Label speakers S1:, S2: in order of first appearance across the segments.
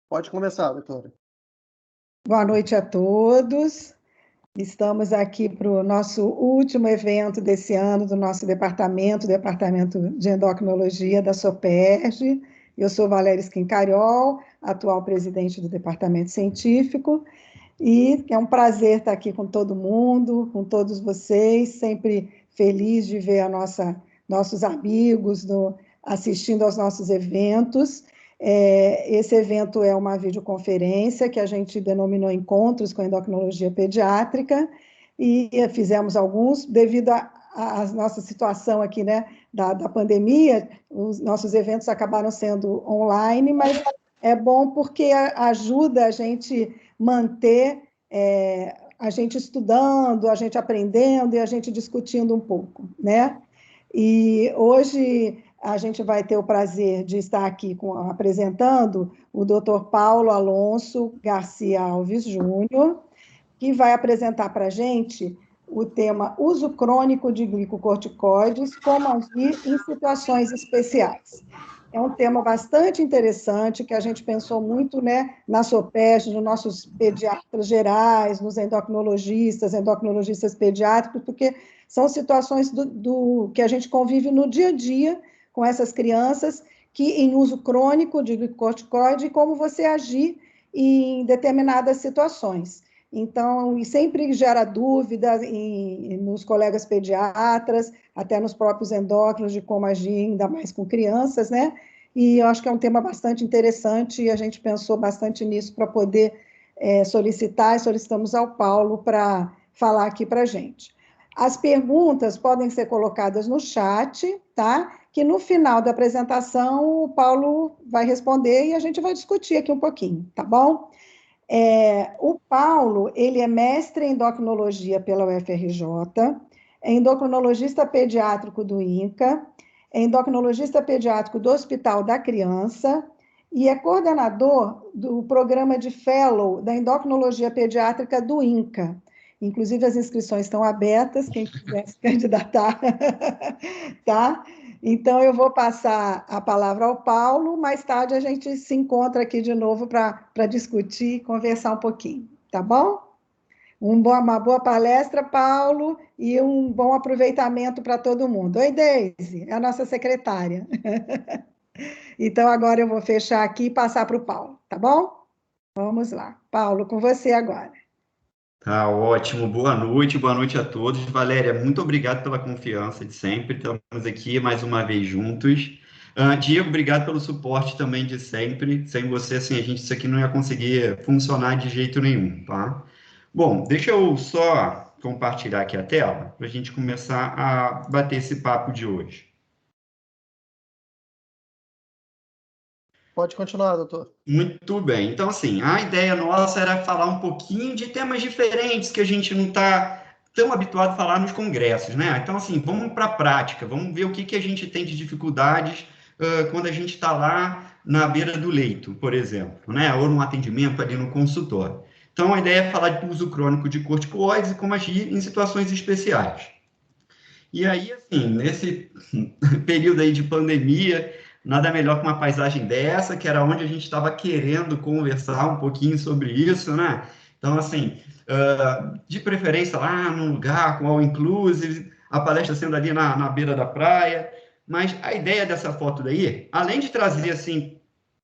S1: Pode começar, doutora.
S2: Boa noite a todos. Estamos aqui para o nosso último evento desse ano do nosso Departamento de Endocrinologia da SOPERJ. Eu sou Valéria Schincariol, atual presidente do Departamento Científico, e é um prazer estar aqui com todo mundo, com todos vocês, sempre feliz de ver nossos amigos assistindo aos nossos eventos. Esse evento é uma videoconferência que a gente denominou Encontros com Endocrinologia Pediátrica, e fizemos alguns, devido à nossa situação aqui, né, da pandemia, os nossos eventos acabaram sendo online, mas é bom porque ajuda a gente manter, a gente estudando, a gente aprendendo e a gente discutindo um pouco, né? E hoje a gente vai ter o prazer de estar aqui apresentando o Dr. Paulo Alonso Garcia Alves Júnior, que vai apresentar para a gente o tema uso crônico de glicocorticoides, como agir em situações especiais. É um tema bastante interessante, que a gente pensou muito, né, na SOPERJ, nos nossos pediatras gerais, nos endocrinologistas pediátricos, porque são situações que a gente convive no dia a dia com essas crianças que em uso crônico de glicocorticoide, e como você agir em determinadas situações. Então, e sempre gera dúvida nos colegas pediatras, até nos próprios endócrinos, de como agir, ainda mais com crianças, né? E eu acho que é um tema bastante interessante, e a gente pensou bastante nisso para poder solicitar, e solicitamos ao Paulo para falar aqui para a gente. As perguntas podem ser colocadas no chat, tá? Que no final da apresentação o Paulo vai responder e a gente vai discutir aqui um pouquinho, tá bom? O Paulo, ele é mestre em endocrinologia pela UFRJ, é endocrinologista pediátrico do INCA, é endocrinologista pediátrico do Hospital da Criança e é coordenador do programa de Fellow da endocrinologia pediátrica do INCA. Inclusive, as inscrições estão abertas, quem quiser se candidatar, tá? Então, eu vou passar a palavra ao Paulo, mais tarde a gente se encontra aqui de novo para discutir e conversar um pouquinho, tá bom? Uma boa palestra, Paulo, e um bom aproveitamento para todo mundo. Oi, Deise, é a nossa secretária. Então, agora eu vou fechar aqui e passar para o Paulo, tá bom? Vamos lá. Paulo, com você agora.
S3: Tá ótimo, boa noite a todos. Valéria, muito obrigado pela confiança de sempre, estamos aqui mais uma vez juntos. Diego, obrigado pelo suporte também de sempre. Sem você, assim, isso aqui não ia conseguir funcionar de jeito nenhum, tá? Bom, deixa eu só compartilhar aqui a tela para a gente começar a bater esse papo de hoje.
S1: Pode continuar, doutor.
S3: Muito bem. Então, assim, a ideia nossa era falar um pouquinho de temas diferentes que a gente não está tão habituado a falar nos congressos, né? Então, assim, vamos para a prática, vamos ver o que a gente tem de dificuldades quando a gente está lá na beira do leito, por exemplo, né? Ou no atendimento ali no consultório. Então, a ideia é falar do uso crônico de corticoides e como agir em situações especiais. E aí, assim, nesse período aí de pandemia, nada melhor que uma paisagem dessa, que era onde a gente estava querendo conversar um pouquinho sobre isso, né? Então, assim, de preferência lá num lugar com all inclusive, a palestra sendo ali na beira da praia, mas a ideia dessa foto daí, além de trazer, assim,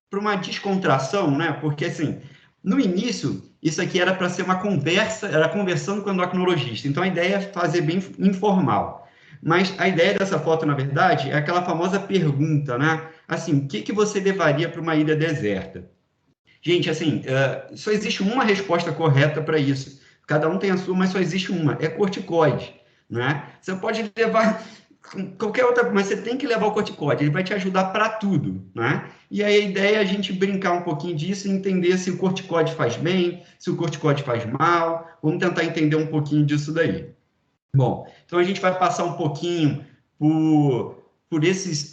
S3: para uma descontração, né? Porque, assim, no início, isso aqui era para ser uma conversa, era conversando com o endocrinologista, então a ideia é fazer bem informal. Mas a ideia dessa foto, na verdade, é aquela famosa pergunta, né? Assim, o que você levaria para uma ilha deserta? Gente, assim, só existe uma resposta correta para isso. Cada um tem a sua, mas só existe uma. É corticoide, né? Você pode levar qualquer outra, mas você tem que levar o corticoide. Ele vai te ajudar para tudo, né? E aí a ideia é a gente brincar um pouquinho disso e entender se o corticoide faz bem, se o corticoide faz mal. Vamos tentar entender um pouquinho disso daí. Bom, então a gente vai passar um pouquinho por esses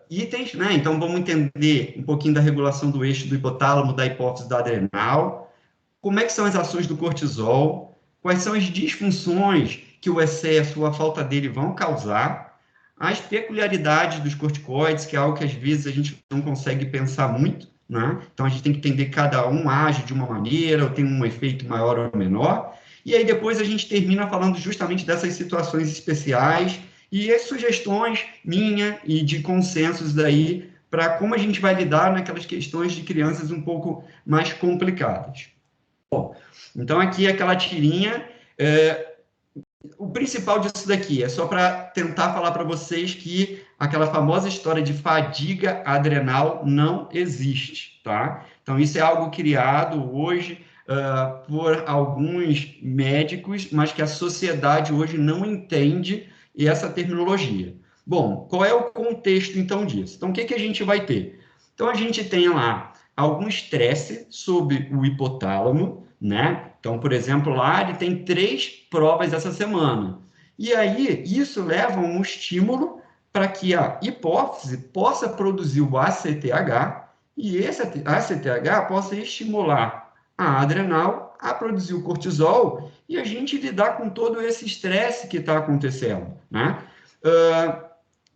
S3: itens, né? Então vamos entender um pouquinho da regulação do eixo do hipotálamo, da hipófise da adrenal, como é que são as ações do cortisol, quais são as disfunções que o excesso ou a falta dele vão causar, as peculiaridades dos corticoides, que é algo que às vezes a gente não consegue pensar muito, né? Então a gente tem que entender que cada um age de uma maneira, ou tem um efeito maior ou menor. E aí depois a gente termina falando justamente dessas situações especiais e as sugestões minha e de consensos daí para como a gente vai lidar naquelas questões de crianças um pouco mais complicadas. Bom, então aqui aquela tirinha, o principal disso daqui é só para tentar falar para vocês que aquela famosa história de fadiga adrenal não existe, tá? Então isso é algo criado hoje por alguns médicos, mas que a sociedade hoje não entende essa terminologia. Bom, qual é o contexto, então, disso? Então, o que a gente vai ter? Então, a gente tem lá algum estresse sobre o hipotálamo, né? Então, por exemplo, lá ele tem 3 provas essa semana. E aí, isso leva a um estímulo para que a hipófise possa produzir o ACTH e esse ACTH possa estimular a adrenal a produzir o cortisol e a gente lidar com todo esse estresse que está acontecendo, né?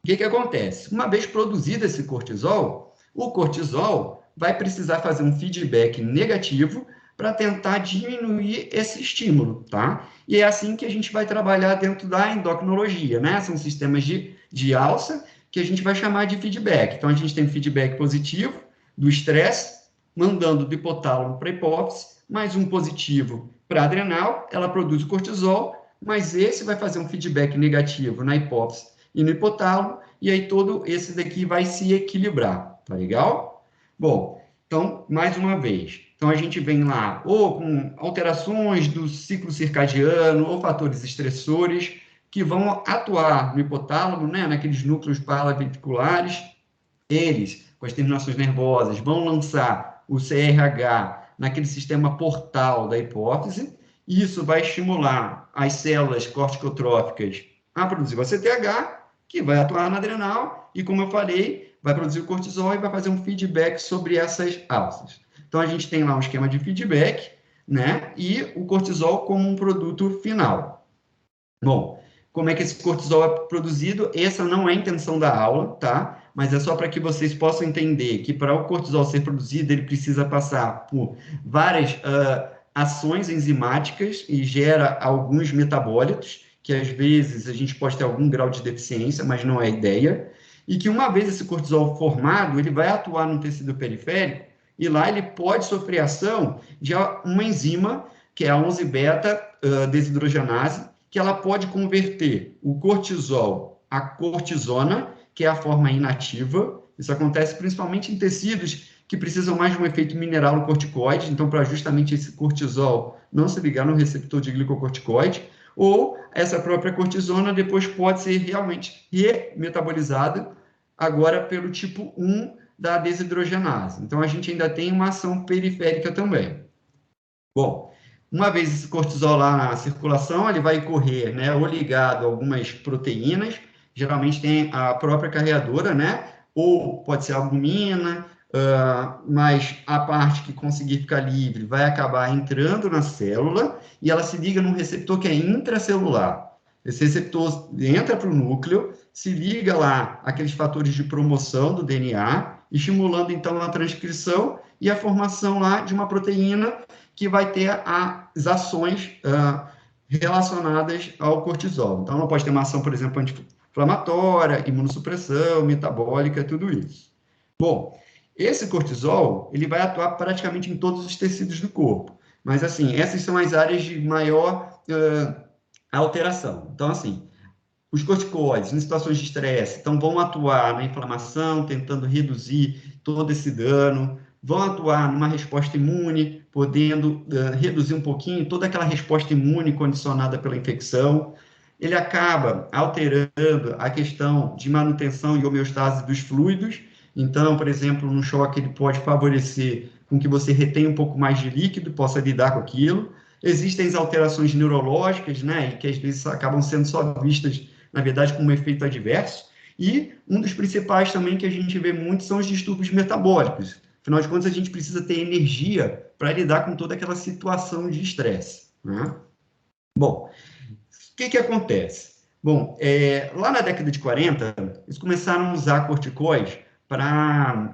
S3: O que acontece? Uma vez produzido esse cortisol, o cortisol vai precisar fazer um feedback negativo para tentar diminuir esse estímulo, tá? E é assim que a gente vai trabalhar dentro da endocrinologia, né? São sistemas de alça que a gente vai chamar de feedback. Então, a gente tem feedback positivo do estresse, mandando do hipotálamo para a hipófise, mais um positivo para a adrenal, ela produz o cortisol, mas esse vai fazer um feedback negativo na hipófise e no hipotálamo, e aí todo esse daqui vai se equilibrar, tá legal? Bom, então, mais uma vez, então a gente vem lá ou com alterações do ciclo circadiano ou fatores estressores que vão atuar no hipotálamo, né, naqueles núcleos paraventriculares, eles, com as terminações nervosas, vão lançar o CRH naquele sistema portal da hipófise, e isso vai estimular as células corticotróficas a produzir o ACTH, que vai atuar na adrenal, e como eu falei, vai produzir o cortisol e vai fazer um feedback sobre essas alças. Então, a gente tem lá um esquema de feedback, né, e o cortisol como um produto final. Bom, como é que esse cortisol é produzido? Essa não é a intenção da aula, tá? Mas é só para que vocês possam entender que para o cortisol ser produzido, ele precisa passar por várias ações enzimáticas e gera alguns metabólitos, que às vezes a gente pode ter algum grau de deficiência, mas não é a ideia, e que uma vez esse cortisol formado, ele vai atuar no tecido periférico, e lá ele pode sofrer ação de uma enzima, que é a 11-beta-desidrogenase, que ela pode converter o cortisol a cortisona, que é a forma inativa. Isso acontece principalmente em tecidos que precisam mais de um efeito mineral no corticoide, então para justamente esse cortisol não se ligar no receptor de glicocorticoide, ou essa própria cortisona depois pode ser realmente remetabolizada agora pelo tipo 1 da desidrogenase. Então a gente ainda tem uma ação periférica também. Bom, uma vez esse cortisol lá na circulação, ele vai correr, né, ou ligado a algumas proteínas, geralmente tem a própria carreadora, né, ou pode ser albumina, mas a parte que conseguir ficar livre vai acabar entrando na célula e ela se liga num receptor que é intracelular. Esse receptor entra para o núcleo, se liga lá àqueles fatores de promoção do DNA, estimulando então a transcrição e a formação lá de uma proteína que vai ter as ações relacionadas ao cortisol. Então, ela pode ter uma ação, por exemplo, anti-inflamatória, imunossupressão, metabólica, tudo isso. Bom, esse cortisol, ele vai atuar praticamente em todos os tecidos do corpo. Mas, assim, essas são as áreas de maior alteração. Então, assim, os corticoides, em situações de estresse, então vão atuar na inflamação, tentando reduzir todo esse dano, vão atuar numa resposta imune, podendo reduzir um pouquinho toda aquela resposta imune condicionada pela infecção. Ele acaba alterando a questão de manutenção e homeostase dos fluidos. Então, por exemplo, no choque, ele pode favorecer com que você retenha um pouco mais de líquido, possa lidar com aquilo. Existem as alterações neurológicas, né, que às vezes acabam sendo só vistas, na verdade, como um efeito adverso. E um dos principais também que a gente vê muito são os distúrbios metabólicos. Afinal de contas, a gente precisa ter energia para lidar com toda aquela situação de estresse, né? Bom, o que acontece? Bom, lá na década de 40, eles começaram a usar corticoides para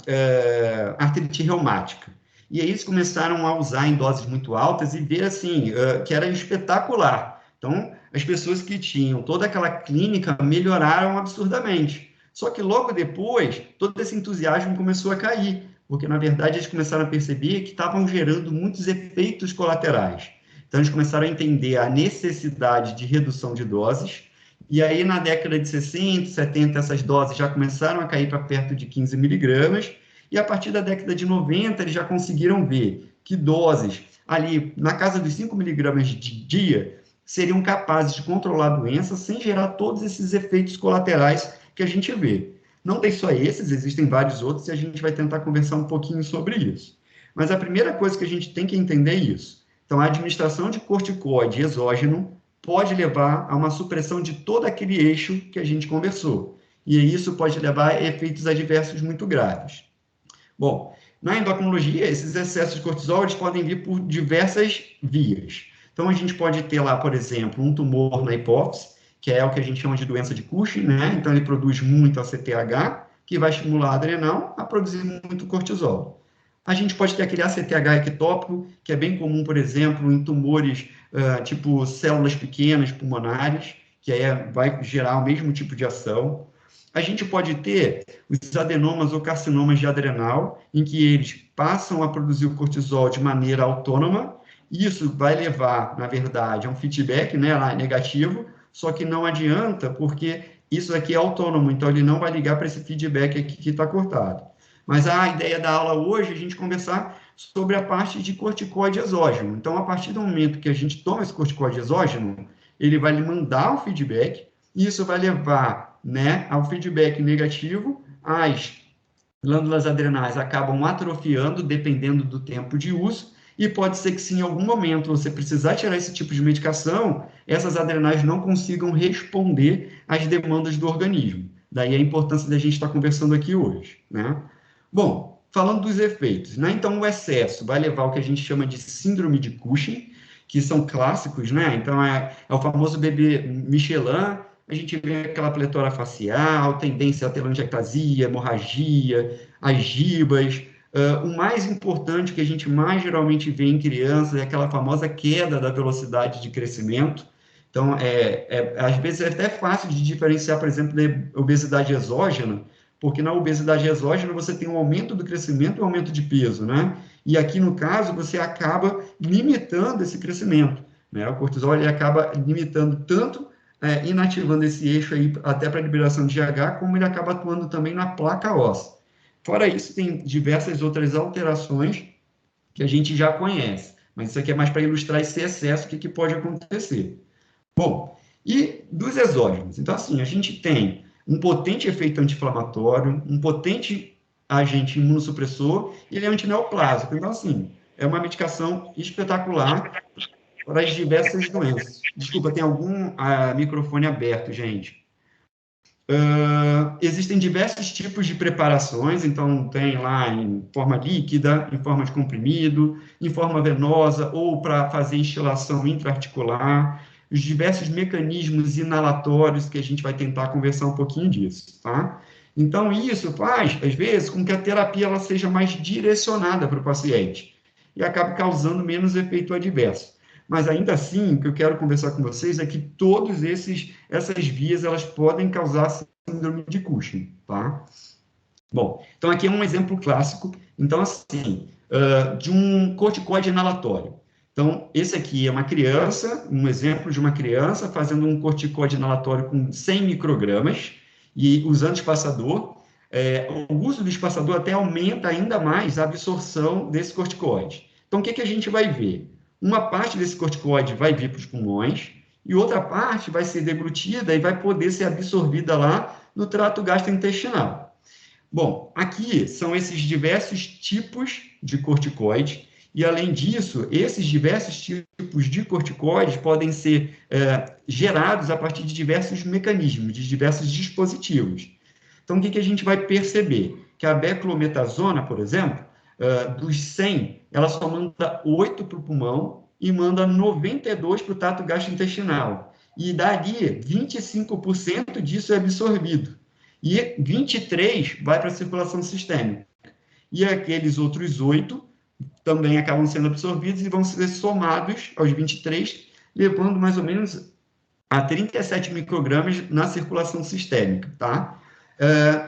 S3: artrite reumática. E aí eles começaram a usar em doses muito altas e ver, assim, que era espetacular. Então, as pessoas que tinham toda aquela clínica melhoraram absurdamente. Só que logo depois, todo esse entusiasmo começou a cair, porque, na verdade, eles começaram a perceber que estavam gerando muitos efeitos colaterais. Então, eles começaram a entender a necessidade de redução de doses, e aí, na década de 60, 70, essas doses já começaram a cair para perto de 15 miligramas, e a partir da década de 90, eles já conseguiram ver que doses ali na casa dos 5 miligramas de dia seriam capazes de controlar a doença sem gerar todos esses efeitos colaterais que a gente vê. Não tem só esses, existem vários outros, e a gente vai tentar conversar um pouquinho sobre isso. Mas a primeira coisa que a gente tem que entender é isso. Então, a administração de corticoide exógeno pode levar a uma supressão de todo aquele eixo que a gente conversou. E isso pode levar a efeitos adversos muito graves. Bom, na endocrinologia, esses excessos de cortisol eles podem vir por diversas vias. Então, a gente pode ter lá, por exemplo, um tumor na hipófise, que é o que a gente chama de doença de Cushing, né? Então, ele produz muito ACTH, que vai estimular a adrenal a produzir muito cortisol. A gente pode ter aquele ACTH ectópico, que é bem comum, por exemplo, em tumores tipo células pequenas pulmonares, que aí vai gerar o mesmo tipo de ação. A gente pode ter os adenomas ou carcinomas de adrenal, em que eles passam a produzir o cortisol de maneira autônoma. Isso vai levar, na verdade, a um feedback, né, lá, negativo, só que não adianta, porque isso aqui é autônomo, então ele não vai ligar para esse feedback aqui que está cortado. Mas a ideia da aula hoje é a gente conversar sobre a parte de corticoide exógeno. Então, a partir do momento que a gente toma esse corticoide exógeno, ele vai lhe mandar o feedback, e isso vai levar, né, ao feedback negativo, as glândulas adrenais acabam atrofiando, dependendo do tempo de uso, e pode ser que se em algum momento você precisar tirar esse tipo de medicação, essas adrenais não consigam responder às demandas do organismo. Daí a importância da gente estar conversando aqui hoje, né? Bom, falando dos efeitos, né? Então, o excesso vai levar ao que a gente chama de síndrome de Cushing, que são clássicos, né? Então, é o famoso bebê Michelin, a gente vê aquela pletora facial, tendência a telangiectasia, hemorragia, as gibas. O mais importante que a gente mais geralmente vê em crianças é aquela famosa queda da velocidade de crescimento. Então, às vezes é até fácil de diferenciar, por exemplo, da obesidade exógena, porque na obesidade exógena você tem um aumento do crescimento e um aumento de peso, né? E aqui, no caso, você acaba limitando esse crescimento, né? O cortisol ele acaba limitando tanto, inativando esse eixo aí até para a liberação de GH, como ele acaba atuando também na placa óssea. Fora isso, tem diversas outras alterações que a gente já conhece, mas isso aqui é mais para ilustrar esse excesso, o que pode acontecer. Bom, e dos exógenos? Então, assim, a gente tem um potente efeito anti-inflamatório, um potente agente imunossupressor e ele é antineoplásico. Então, assim, é uma medicação espetacular para as diversas doenças. Desculpa, tem algum microfone aberto, gente. Existem diversos tipos de preparações, então tem lá em forma líquida, em forma de comprimido, em forma venosa ou para fazer instilação intraarticular, os diversos mecanismos inalatórios que a gente vai tentar conversar um pouquinho disso, tá? Então, isso faz, às vezes, com que a terapia ela seja mais direcionada para o paciente e acabe causando menos efeito adverso. Mas ainda assim, o que eu quero conversar com vocês é que todas essas vias elas podem causar síndrome de Cushing, tá? Bom, então aqui é um exemplo clássico, então assim, de um corticoide inalatório. Então, esse aqui é uma criança, um exemplo de uma criança fazendo um corticoide inalatório com 100 microgramas e usando espaçador. O uso do espaçador até aumenta ainda mais a absorção desse corticoide. Então, o que a gente vai ver? Uma parte desse corticoide vai vir para os pulmões e outra parte vai ser deglutida e vai poder ser absorvida lá no trato gastrointestinal. Bom, aqui são esses diversos tipos de corticoides e, além disso, esses diversos tipos de corticoides podem ser gerados a partir de diversos mecanismos, de diversos dispositivos. Então, o que a gente vai perceber? Que a beclometasona, por exemplo, dos 100, ela só manda 8 para o pulmão e manda 92 para o trato gastrointestinal. e dali 25% disso é absorvido, e 23% vai para a circulação sistêmica. E aqueles outros 8% também acabam sendo absorvidos e vão ser somados aos 23%, levando mais ou menos a 37 microgramas na circulação sistêmica, tá?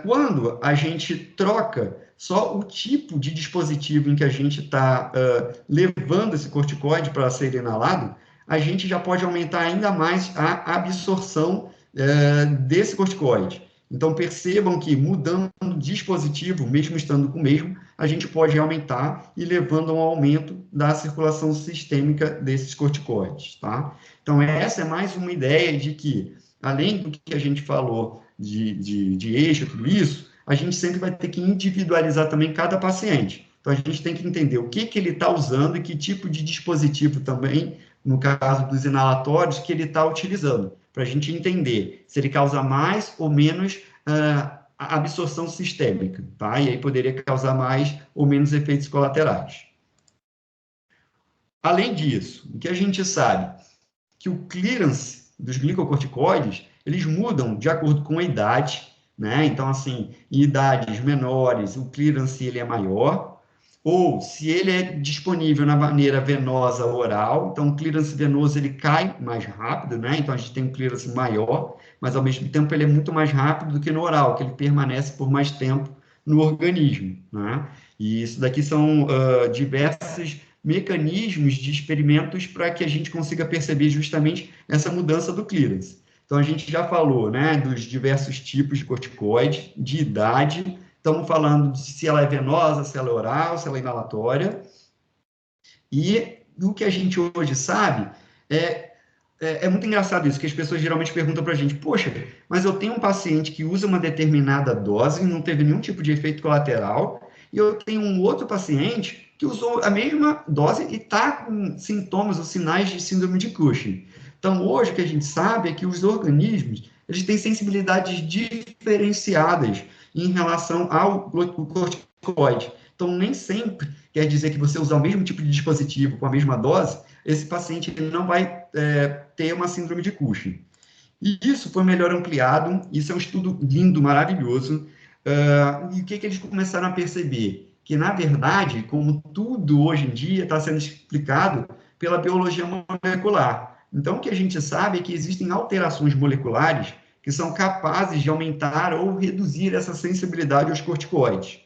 S3: Quando a gente troca só o tipo de dispositivo em que a gente está levando esse corticoide para ser inalado, a gente já pode aumentar ainda mais a absorção desse corticoide. Então, percebam que mudando o dispositivo, mesmo estando com o mesmo, a gente pode aumentar e levando a um aumento da circulação sistêmica desses corticoides, tá? Então, essa é mais uma ideia de que, além do que a gente falou de eixo, tudo isso, a gente sempre vai ter que individualizar também cada paciente. Então, a gente tem que entender o que ele está usando e que tipo de dispositivo também, no caso dos inalatórios, que ele está utilizando, para a gente entender se ele causa mais ou menos absorção sistêmica, tá? E aí poderia causar mais ou menos efeitos colaterais. Além disso, o que a gente sabe? Que o clearance dos glicocorticoides, eles mudam de acordo com a idade, né? Então, assim, em idades menores, o clearance ele é maior, ou se ele é disponível na maneira venosa oral, então o clearance venoso ele cai mais rápido, né? Então a gente tem um clearance maior, mas ao mesmo tempo ele é muito mais rápido do que no oral, que ele permanece por mais tempo no organismo, né? E isso daqui são diversos mecanismos de experimentos para que a gente consiga perceber justamente essa mudança do clearance. Então a gente já falou, né, dos diversos tipos de corticoide, de idade. Estamos falando de se ela é venosa, se ela é oral, se ela é inalatória. E o que a gente hoje sabe é muito engraçado isso, que as pessoas geralmente perguntam para a gente, poxa, mas eu tenho um paciente que usa uma determinada dose e não teve nenhum tipo de efeito colateral, e eu tenho um outro paciente que usou a mesma dose e está com sintomas ou sinais de síndrome de Cushing. Então, hoje o que a gente sabe é que os organismos eles têm sensibilidades diferenciadas em relação ao corticoide. Então, nem sempre quer dizer que você usar o mesmo tipo de dispositivo com a mesma dose, esse paciente não vai ter uma síndrome de Cushing. E isso foi melhor ampliado, isso é um estudo lindo, maravilhoso. E o que eles começaram a perceber? Que, na verdade, como tudo hoje em dia está sendo explicado pela biologia molecular. Então, o que a gente sabe é que existem alterações moleculares que são capazes de aumentar ou reduzir essa sensibilidade aos corticoides.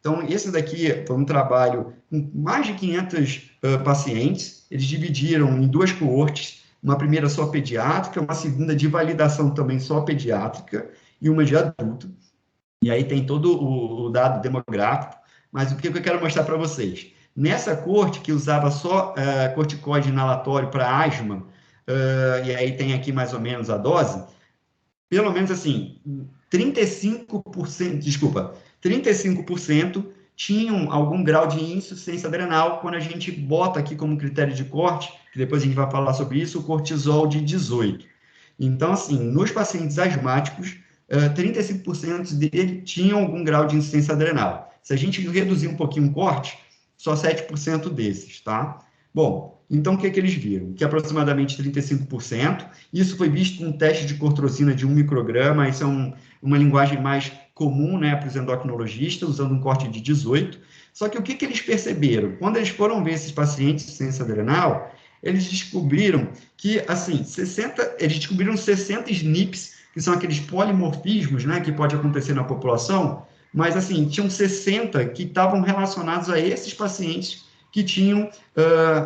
S3: Então, esse daqui foi um trabalho com mais de 500 pacientes, eles dividiram em 2 coortes, uma primeira só pediátrica, uma segunda de validação também só pediátrica e uma de adulto. E aí tem todo o dado demográfico, mas o que eu quero mostrar para vocês? Nessa coorte que usava só corticoide inalatório para asma, e aí tem aqui mais ou menos a dose, pelo menos assim, 35% tinham algum grau de insuficiência adrenal quando a gente bota aqui como critério de corte, que depois a gente vai falar sobre isso, o cortisol de 18. Então, assim, nos pacientes asmáticos, 35% dele tinham algum grau de insuficiência adrenal. Se a gente reduzir um pouquinho o corte, só 7% desses, tá? Bom, então o que eles viram? Que aproximadamente 35%, isso foi visto com um teste de cortrosina de 1 micrograma, isso é uma linguagem mais comum, né, para os endocrinologistas, usando um corte de 18. Só que o que eles perceberam? Quando eles foram ver esses pacientes de insuficiência adrenal, eles descobriram que, assim, eles descobriram 60 SNPs, que são aqueles polimorfismos, né, que pode acontecer na população, mas, assim, tinham 60 que estavam relacionados a esses pacientes que tinham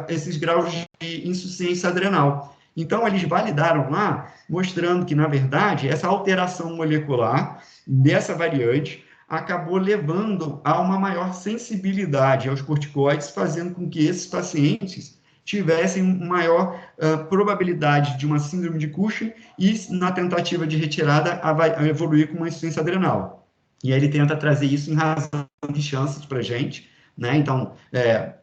S3: esses graus de insuficiência adrenal. Então, eles validaram lá, mostrando que, na verdade, essa alteração molecular dessa variante acabou levando a uma maior sensibilidade aos corticoides, fazendo com que esses pacientes tivessem maior probabilidade de uma síndrome de Cushing e, na tentativa de retirada, a evoluir com uma insuficiência adrenal. E aí ele tenta trazer isso em razão de chances para a gente, né? Então,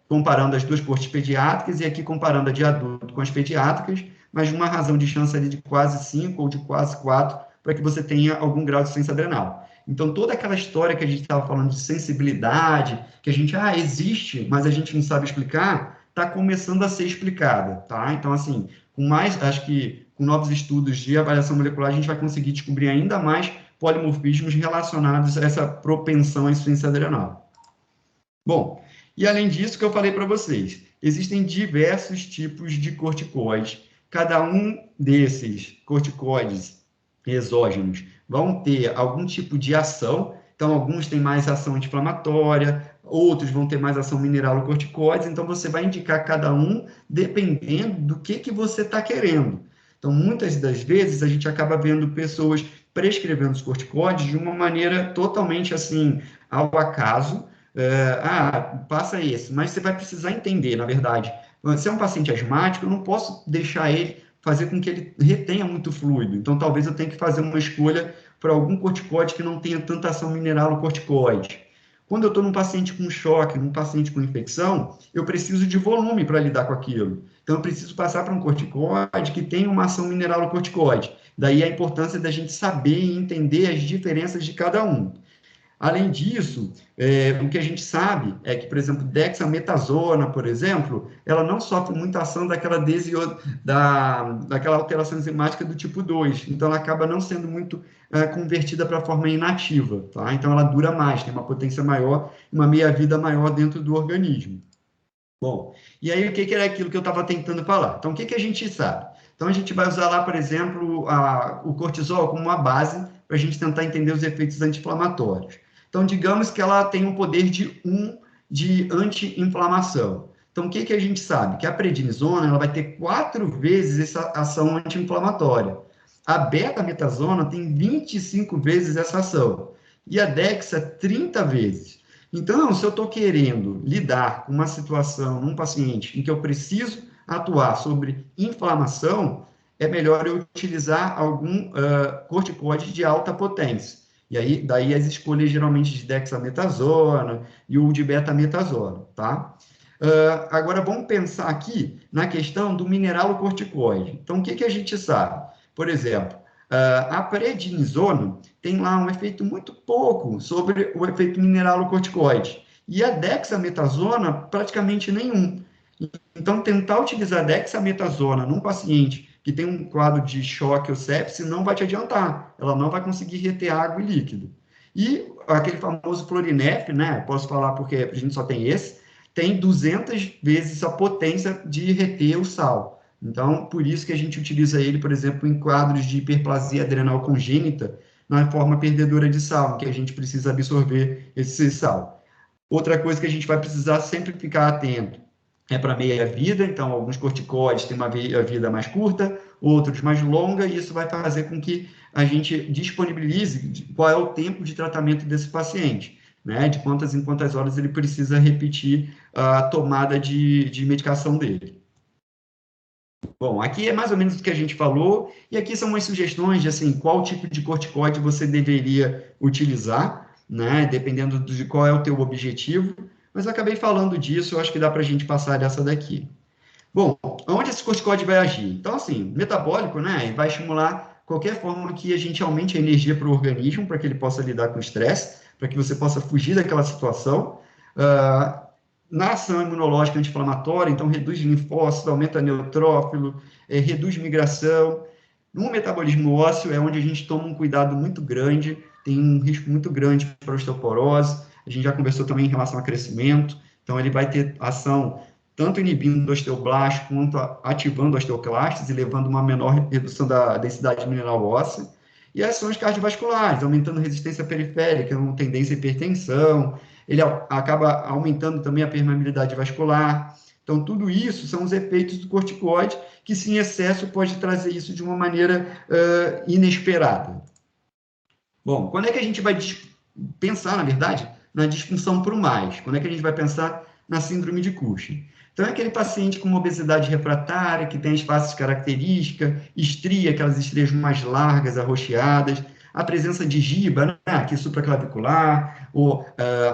S3: comparando as 2 cortes pediátricas e aqui comparando a de adulto com as pediátricas, mas uma razão de chance ali de quase 5 ou de quase 4 para que você tenha algum grau de insuficiência adrenal. Então, toda aquela história que a gente estava falando de sensibilidade, que a gente, existe, mas a gente não sabe explicar, está começando a ser explicada, tá? Então, assim, acho que com novos estudos de avaliação molecular, a gente vai conseguir descobrir ainda mais polimorfismos relacionados a essa propensão à insuficiência adrenal. Bom, e além disso que eu falei para vocês, existem diversos tipos de corticoides. Cada um desses corticoides exógenos vão ter algum tipo de ação. Então, alguns têm mais ação anti-inflamatória, outros vão ter mais ação mineralocorticoides. Então, você vai indicar cada um dependendo do que você está querendo. Então, muitas das vezes, a gente acaba vendo pessoas prescrevendo os corticoides de uma maneira totalmente assim, ao acaso. Passa esse, mas você vai precisar entender, na verdade. Se é um paciente asmático, eu não posso deixar ele fazer com que ele retenha muito fluido. Então, talvez eu tenha que fazer uma escolha para algum corticoide que não tenha tanta ação mineralocorticoide. Quando eu estou num paciente com choque, num paciente com infecção, eu preciso de volume para lidar com aquilo. Então, eu preciso passar para um corticoide que tenha uma ação mineralocorticoide. Daí a importância da gente saber e entender as diferenças de cada um. Além disso, o que a gente sabe é que, por exemplo, dexametasona, por exemplo, ela não sofre muita ação daquela alteração enzimática do tipo 2, então ela acaba não sendo muito convertida para a forma inativa, tá? Então ela dura mais, tem uma potência maior, uma meia-vida maior dentro do organismo. Bom, e aí o que era aquilo que eu estava tentando falar? Então, o que a gente sabe? Então, a gente vai usar lá, por exemplo, o cortisol como uma base para a gente tentar entender os efeitos anti-inflamatórios. Então, digamos que ela tem um poder de 1 de anti-inflamação. Então, o que a gente sabe? Que a prednisona ela vai ter 4 vezes essa ação anti-inflamatória. A betametasona tem 25 vezes essa ação. E a dexa, 30 vezes. Então, se eu estou querendo lidar com uma situação num paciente em que eu preciso atuar sobre inflamação, é melhor eu utilizar algum corticoide de alta potência. E aí, daí as escolhas geralmente de dexametasona e o de betametasona, tá? Agora, vamos pensar aqui na questão do mineralocorticoide. Então, o que a gente sabe? Por exemplo, a prednisona tem lá um efeito muito pouco sobre o efeito mineralocorticoide. E a dexametasona, praticamente nenhum. Então, tentar utilizar a dexametasona num paciente que tem um quadro de choque ou sepse não vai te adiantar. Ela não vai conseguir reter água e líquido. E aquele famoso Florinef, né? Posso falar porque a gente só tem esse, tem 200 vezes a potência de reter o sal. Então, por isso que a gente utiliza ele, por exemplo, em quadros de hiperplasia adrenal congênita, na forma perdedora de sal, em que a gente precisa absorver esse sal. Outra coisa que a gente vai precisar sempre ficar atento é para meia-vida, então alguns corticoides têm uma meia-vida mais curta, outros mais longa, e isso vai fazer com que a gente disponibilize qual é o tempo de tratamento desse paciente, né? De quantas em quantas horas ele precisa repetir a tomada de medicação dele. Bom, aqui é mais ou menos o que a gente falou, e aqui são umas sugestões de assim, qual tipo de corticoide você deveria utilizar, né? Dependendo de qual é o teu objetivo. Mas eu acabei falando disso, eu acho que dá para a gente passar dessa daqui. Bom, onde esse corticoide vai agir? Então, assim, metabólico, né? Vai estimular qualquer forma que a gente aumente a energia para o organismo, para que ele possa lidar com o estresse, para que você possa fugir daquela situação. Na ação imunológica anti-inflamatória, então reduz linfócito, aumenta neutrófilo, reduz migração. No metabolismo ósseo é onde a gente toma um cuidado muito grande, tem um risco muito grande para osteoporose. A gente já conversou também em relação a crescimento, então ele vai ter ação tanto inibindo o osteoblasto quanto ativando osteoclastos e levando uma menor redução da densidade mineral óssea. E ações cardiovasculares, aumentando resistência periférica, uma tendência à hipertensão, ele acaba aumentando também a permeabilidade vascular. Então, tudo isso são os efeitos do corticoide, que, se em excesso, pode trazer isso de uma maneira inesperada. Bom, quando é que a gente vai pensar, na verdade, na disfunção por mais? Quando é que a gente vai pensar na síndrome de Cushing? Então, é aquele paciente com uma obesidade refratária, que tem as faces características, estria, aquelas estrias mais largas, arroxeadas, a presença de giba, né, aqui supraclavicular, ou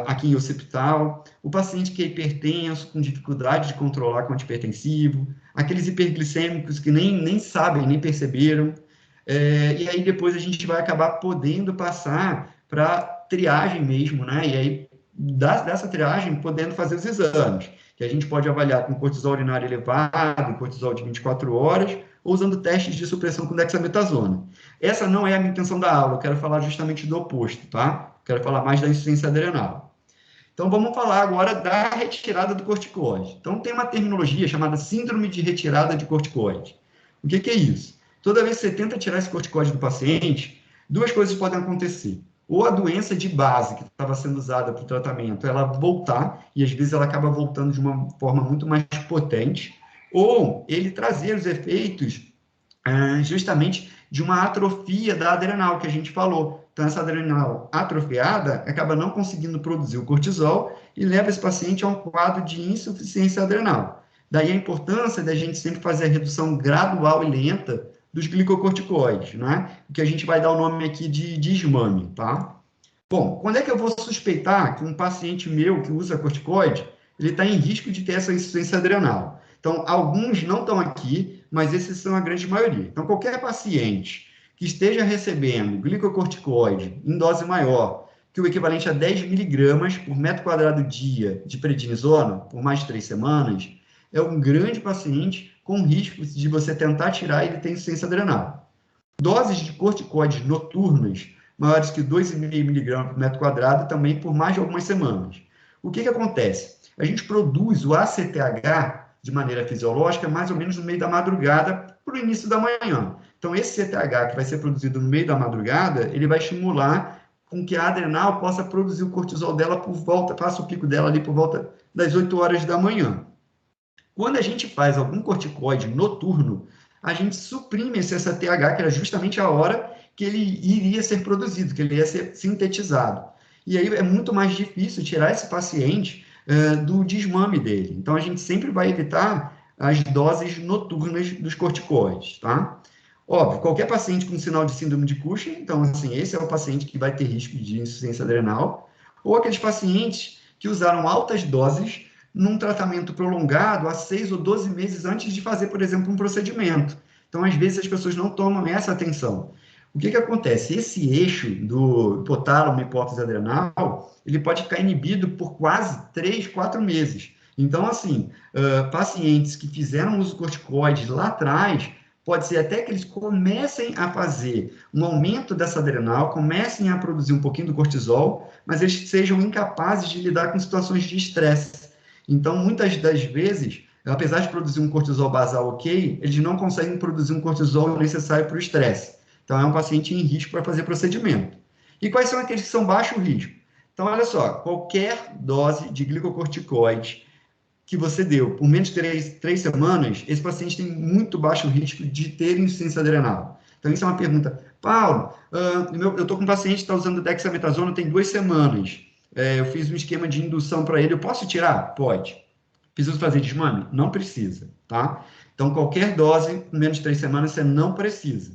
S3: aqui em occipital, o paciente que é hipertenso, com dificuldade de controlar com antihipertensivo, aqueles hiperglicêmicos que nem sabem, nem perceberam, e aí depois a gente vai acabar podendo passar para triagem mesmo, né, e aí dessa triagem podendo fazer os exames, que a gente pode avaliar com cortisol urinário elevado, cortisol de 24 horas, ou usando testes de supressão com dexametasona. Essa não é a minha intenção da aula, eu quero falar justamente do oposto, tá? Quero falar mais da insuficiência adrenal. Então, vamos falar agora da retirada do corticoide. Então, tem uma terminologia chamada síndrome de retirada de corticoide. O que é isso? Toda vez que você tenta tirar esse corticoide do paciente, duas coisas podem acontecer. Ou a doença de base que estava sendo usada para o tratamento, ela voltar, e às vezes ela acaba voltando de uma forma muito mais potente, ou ele trazer os efeitos justamente de uma atrofia da adrenal, que a gente falou. Então, essa adrenal atrofiada acaba não conseguindo produzir o cortisol e leva esse paciente a um quadro de insuficiência adrenal. Daí a importância da gente sempre fazer a redução gradual e lenta dos glicocorticoides, né? Que a gente vai dar o nome aqui de desmame, tá? Bom, quando é que eu vou suspeitar que um paciente meu que usa corticoide, ele está em risco de ter essa insuficiência adrenal? Então, alguns não estão aqui, mas esses são a grande maioria. Então, qualquer paciente que esteja recebendo glicocorticoide em dose maior que o equivalente a 10 miligramas por metro quadrado dia de prednisona por mais de 3 semanas, é um grande paciente com risco de você tentar tirar e ele ter insuficiência adrenal. Doses de corticoides noturnas maiores que 2,5 miligramas por metro quadrado também por mais de algumas semanas. O que acontece? A gente produz o ACTH de maneira fisiológica mais ou menos no meio da madrugada para o início da manhã. Então, esse CTH que vai ser produzido no meio da madrugada, ele vai estimular com que a adrenal possa produzir o cortisol dela por volta, faça o pico dela ali por volta das 8 horas da manhã. Quando a gente faz algum corticoide noturno, a gente suprime esse SATH, que era justamente a hora que ele iria ser produzido, que ele ia ser sintetizado. E aí é muito mais difícil tirar esse paciente do desmame dele. Então, a gente sempre vai evitar as doses noturnas dos corticoides, tá? Óbvio, qualquer paciente com sinal de síndrome de Cushing, então, assim, esse é o paciente que vai ter risco de insuficiência adrenal, ou aqueles pacientes que usaram altas doses num tratamento prolongado há 6 ou 12 meses antes de fazer, por exemplo, um procedimento. Então, às vezes, as pessoas não tomam essa atenção. O que acontece? Esse eixo do hipotálamo e hipófise adrenal, ele pode ficar inibido por quase 3, 4 meses. Então, assim, pacientes que fizeram uso de corticoides lá atrás, pode ser até que eles comecem a fazer um aumento dessa adrenal, comecem a produzir um pouquinho do cortisol, mas eles sejam incapazes de lidar com situações de estresse. Então, muitas das vezes, apesar de produzir um cortisol basal ok, eles não conseguem produzir um cortisol necessário para o estresse. Então, é um paciente em risco para fazer procedimento. E quais são aqueles que são baixo risco? Então, olha só, qualquer dose de glicocorticoide que você deu por menos de 3 semanas, esse paciente tem muito baixo risco de ter insuficiência adrenal. Então, isso é uma pergunta. Paulo, eu estou com um paciente que está usando dexametasona tem 2 semanas. Eu fiz um esquema de indução para ele, eu posso tirar? Pode. Preciso fazer desmame? Não precisa, tá? Então, qualquer dose com menos de 3 semanas, você não precisa.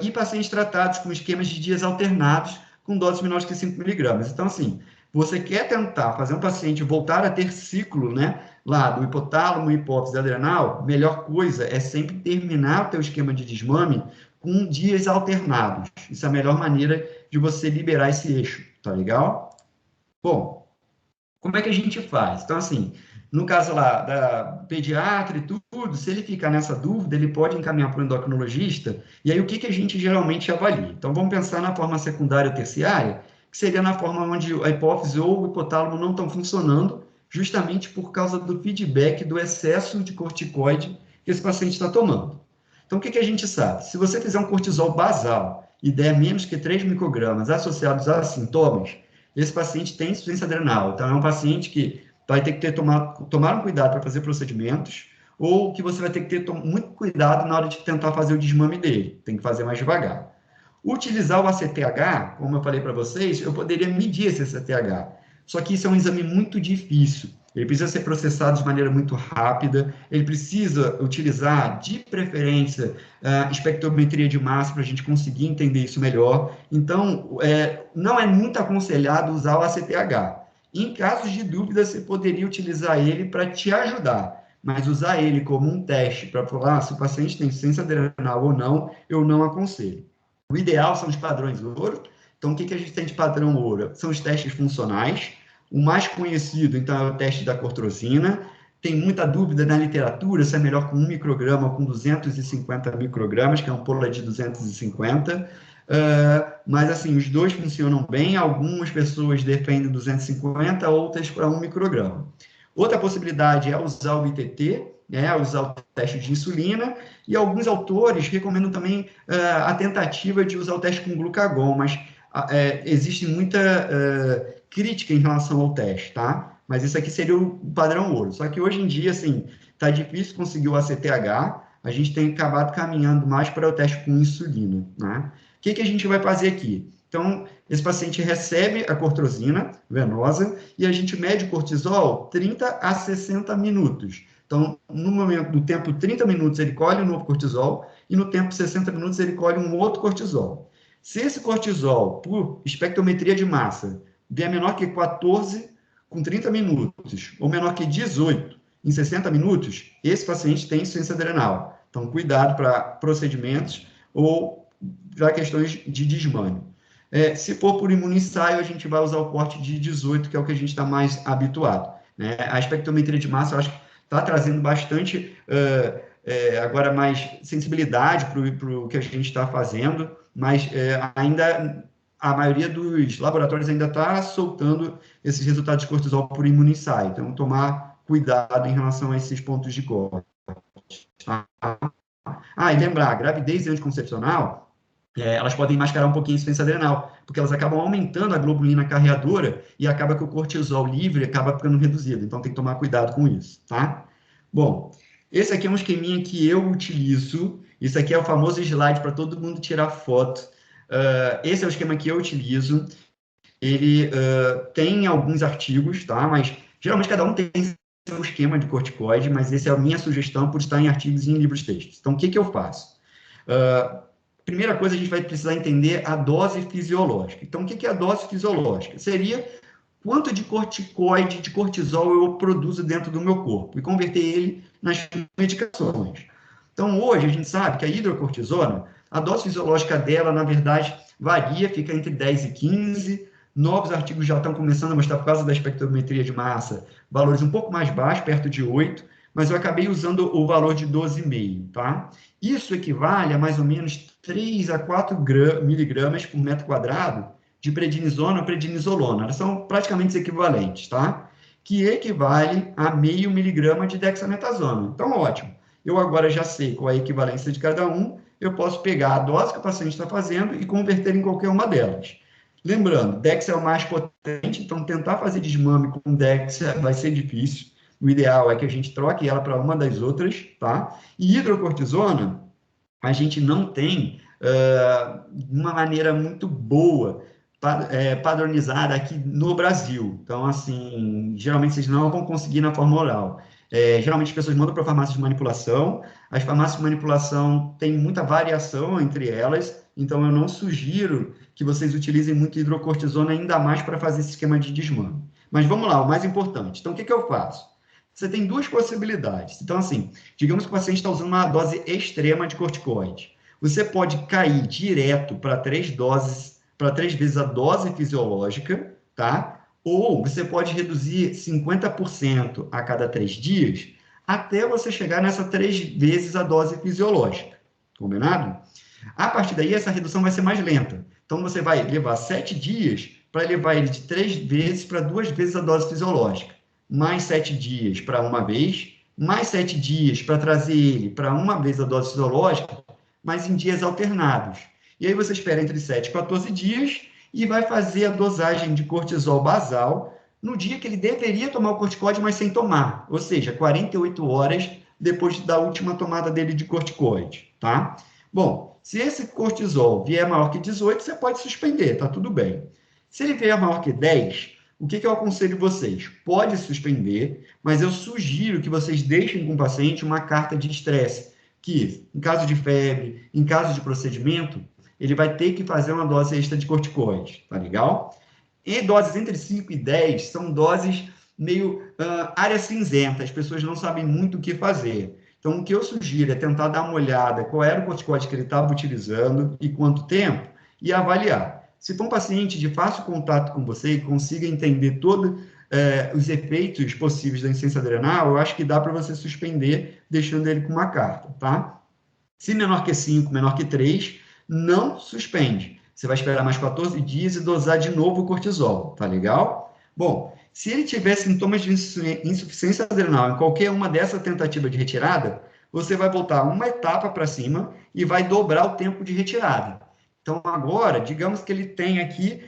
S3: E pacientes tratados com esquemas de dias alternados com doses menores que 5 miligramas. Então, assim, você quer tentar fazer um paciente voltar a ter ciclo, né, lá do hipotálamo e hipófise adrenal, melhor coisa é sempre terminar o teu esquema de desmame com dias alternados. Isso é a melhor maneira de você liberar esse eixo, tá legal? Bom, como é que a gente faz? Então, assim, no caso lá da pediatra e tudo, se ele ficar nessa dúvida, ele pode encaminhar para o endocrinologista, e aí o que a gente geralmente avalia? Então, vamos pensar na forma secundária ou terciária, que seria na forma onde a hipófise ou o hipotálamo não estão funcionando, justamente por causa do feedback do excesso de corticoide que esse paciente está tomando. Então, o que a gente sabe? Se você fizer um cortisol basal e der menos que 3 microgramas associados a sintomas, esse paciente tem insuficiência adrenal. Então, é um paciente que vai ter que tomar um cuidado para fazer procedimentos, ou que você vai ter que ter muito cuidado na hora de tentar fazer o desmame dele. Tem que fazer mais devagar. Utilizar o ACTH, como eu falei para vocês, eu poderia medir esse ACTH. Só que isso é um exame muito difícil. Ele precisa ser processado de maneira muito rápida, ele precisa utilizar, de preferência, espectrometria de massa para a gente conseguir entender isso melhor. Então, não é muito aconselhado usar o ACTH. Em casos de dúvida, você poderia utilizar ele para te ajudar, mas usar ele como um teste para falar se o paciente tem insuficiência adrenal ou não, eu não aconselho. O ideal são os padrões ouro. Então, o que a gente tem de padrão ouro? São os testes funcionais. O mais conhecido, então, é o teste da cortrosina. tem muita dúvida na literatura se é melhor com 1 micrograma ou com 250 microgramas, que é a ampola de 250. Mas, assim, os dois funcionam bem. Algumas pessoas defendem 250, outras para 1 micrograma. Outra possibilidade é usar o ITT, né, usar o teste de insulina, e alguns autores recomendam também a tentativa de usar o teste com glucagon, mas existe muita crítica em relação ao teste, tá? Mas isso aqui seria o padrão ouro. Só que hoje em dia, assim, tá difícil conseguir o ACTH, a gente tem acabado caminhando mais para o teste com insulina, né? O que a gente vai fazer aqui? Então, esse paciente recebe a cortrosina venosa e a gente mede o cortisol 30 a 60 minutos. Então, no tempo 30 minutos ele colhe um novo cortisol e no tempo 60 minutos ele colhe um outro cortisol. Se esse cortisol, por espectrometria de massa, vier menor que 14 com 30 minutos ou menor que 18 em 60 minutos, esse paciente tem insuficiência adrenal. Então, cuidado para procedimentos ou para questões de desmame. Se for por imunissaio, a gente vai usar o corte de 18, que é o que a gente está mais habituado, né? A espectrometria de massa, eu acho que está trazendo bastante, agora, mais sensibilidade para o que a gente está fazendo, mas ainda a maioria dos laboratórios ainda está soltando esses resultados de cortisol por imunissaio. Então, tomar cuidado em relação a esses pontos de corte. E lembrar, gravidez anticoncepcional, elas podem mascarar um pouquinho a insuficiência adrenal, porque elas acabam aumentando a globulina carreadora e acaba que o cortisol livre acaba ficando reduzido. Então, tem que tomar cuidado com isso, tá? Bom, esse aqui é um esqueminha que eu utilizo. Isso aqui é o famoso slide para todo mundo tirar foto. Esse é o esquema que eu utilizo. Ele tem alguns artigos, tá? Mas, geralmente, cada um tem seu esquema de corticoide, mas essa é a minha sugestão por estar em artigos e em livros textos. Então, o que eu faço? Primeira coisa, a gente vai precisar entender a dose fisiológica. Então, o que é a dose fisiológica? Seria quanto de corticoide, de cortisol eu produzo dentro do meu corpo e converter ele nas medicações. Então, hoje, a gente sabe que a hidrocortisona, a dose fisiológica dela, na verdade, varia, fica entre 10 e 15. Novos artigos já estão começando a mostrar, por causa da espectrometria de massa, valores um pouco mais baixos, perto de 8, mas eu acabei usando o valor de 12,5, tá? Isso equivale a mais ou menos 3 a 4 miligramas por metro quadrado de prednisona ou prednisolona. Elas são praticamente equivalentes, tá? Que equivale a meio miligrama de dexametasona. Então, ótimo. Eu agora já sei qual é a equivalência de cada um, eu posso pegar a dose que o paciente está fazendo e converter em qualquer uma delas. Lembrando, Dex é o mais potente, então tentar fazer desmame com Dex vai ser difícil. O ideal é que a gente troque ela para uma das outras, tá? E hidrocortisona, a gente não tem uma maneira muito boa, padronizada aqui no Brasil. Então, assim, geralmente vocês não vão conseguir na forma oral. Geralmente as pessoas mandam para farmácias de manipulação, as farmácias de manipulação têm muita variação entre elas, então eu não sugiro que vocês utilizem muito hidrocortisona, ainda mais para fazer esse esquema de desmame. Mas vamos lá, o mais importante. Então, o que eu faço? Você tem duas possibilidades. Então, assim, digamos que o paciente está usando uma dose extrema de corticoide. Você pode cair direto para 3 doses, para 3 vezes a dose fisiológica, tá? Ou você pode reduzir 50% a cada 3 dias, até você chegar nessa 3 vezes a dose fisiológica. Combinado? A partir daí, essa redução vai ser mais lenta. Então, você vai levar 7 dias para levar ele de 3 vezes para 2 vezes a dose fisiológica. Mais 7 dias para uma vez, mais 7 dias para trazer ele para uma vez a dose fisiológica, mas em dias alternados. E aí você espera entre 7 e 14 dias e vai fazer a dosagem de cortisol basal no dia que ele deveria tomar o corticoide, mas sem tomar. Ou seja, 48 horas depois da última tomada dele de corticoide, tá? Bom, se esse cortisol vier maior que 18, você pode suspender, tá tudo bem. Se ele vier maior que 10, o que eu aconselho vocês? Pode suspender, mas eu sugiro que vocês deixem com o paciente uma carta de estresse, que, em caso de febre, em caso de procedimento, ele vai ter que fazer uma dose extra de corticoide, tá legal? E doses entre 5 e 10 são doses meio área cinzenta, as pessoas não sabem muito o que fazer. Então, o que eu sugiro é tentar dar uma olhada qual era o corticoide que ele estava utilizando e quanto tempo, e avaliar. Se for um paciente de fácil contato com você e consiga entender todo os efeitos possíveis da insuficiência adrenal, eu acho que dá para você suspender, deixando ele com uma carta, tá? Se menor que 5, menor que 3, não suspende. Você vai esperar mais 14 dias e dosar de novo o cortisol, tá legal? Bom, se ele tiver sintomas de insuficiência adrenal em qualquer uma dessa tentativa de retirada, você vai voltar uma etapa para cima e vai dobrar o tempo de retirada. Então, agora, digamos que ele tem aqui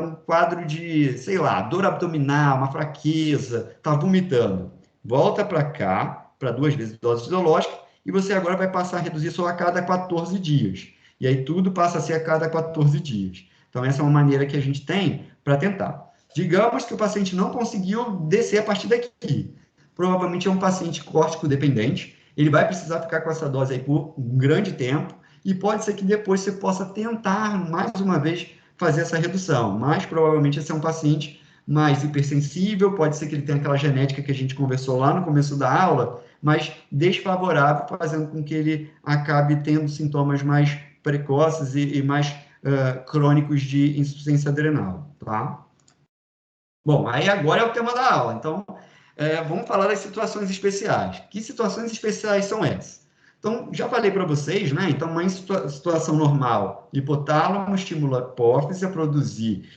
S3: um quadro de, sei lá, dor abdominal, uma fraqueza, está vomitando. Volta para cá, para 2 vezes dose fisiológica, e você agora vai passar a reduzir só a cada 14 dias. E aí tudo passa a ser a cada 14 dias. Então, essa é uma maneira que a gente tem para tentar. Digamos que o paciente não conseguiu descer a partir daqui. Provavelmente é um paciente córtico dependente. Ele vai precisar ficar com essa dose aí por um grande tempo. E pode ser que depois você possa tentar, mais uma vez, fazer essa redução. Mas, provavelmente, esse é um paciente mais hipersensível. Pode ser que ele tenha aquela genética que a gente conversou lá no começo da aula, mas desfavorável, fazendo com que ele acabe tendo sintomas mais precoces e mais crônicos de insuficiência adrenal, tá? Bom, aí agora é o tema da aula, então vamos falar das situações especiais. Que situações especiais são essas? Então, já falei para vocês, né? Então, uma situação normal, hipotálamo estimula a hipófise a produzir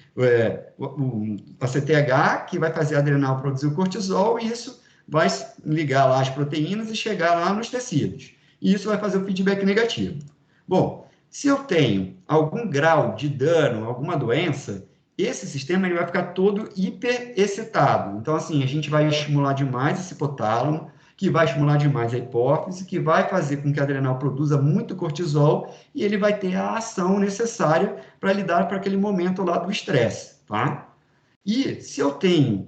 S3: a CTH, que vai fazer a adrenal produzir o cortisol, e isso vai ligar lá as proteínas e chegar lá nos tecidos. E isso vai fazer o feedback negativo. Bom, se eu tenho algum grau de dano, alguma doença, esse sistema ele vai ficar todo hiperexcitado. Então, assim, a gente vai estimular demais esse hipotálamo, que vai estimular demais a hipófise, que vai fazer com que a adrenal produza muito cortisol e ele vai ter a ação necessária para lidar com aquele momento lá do estresse, tá? E se eu tenho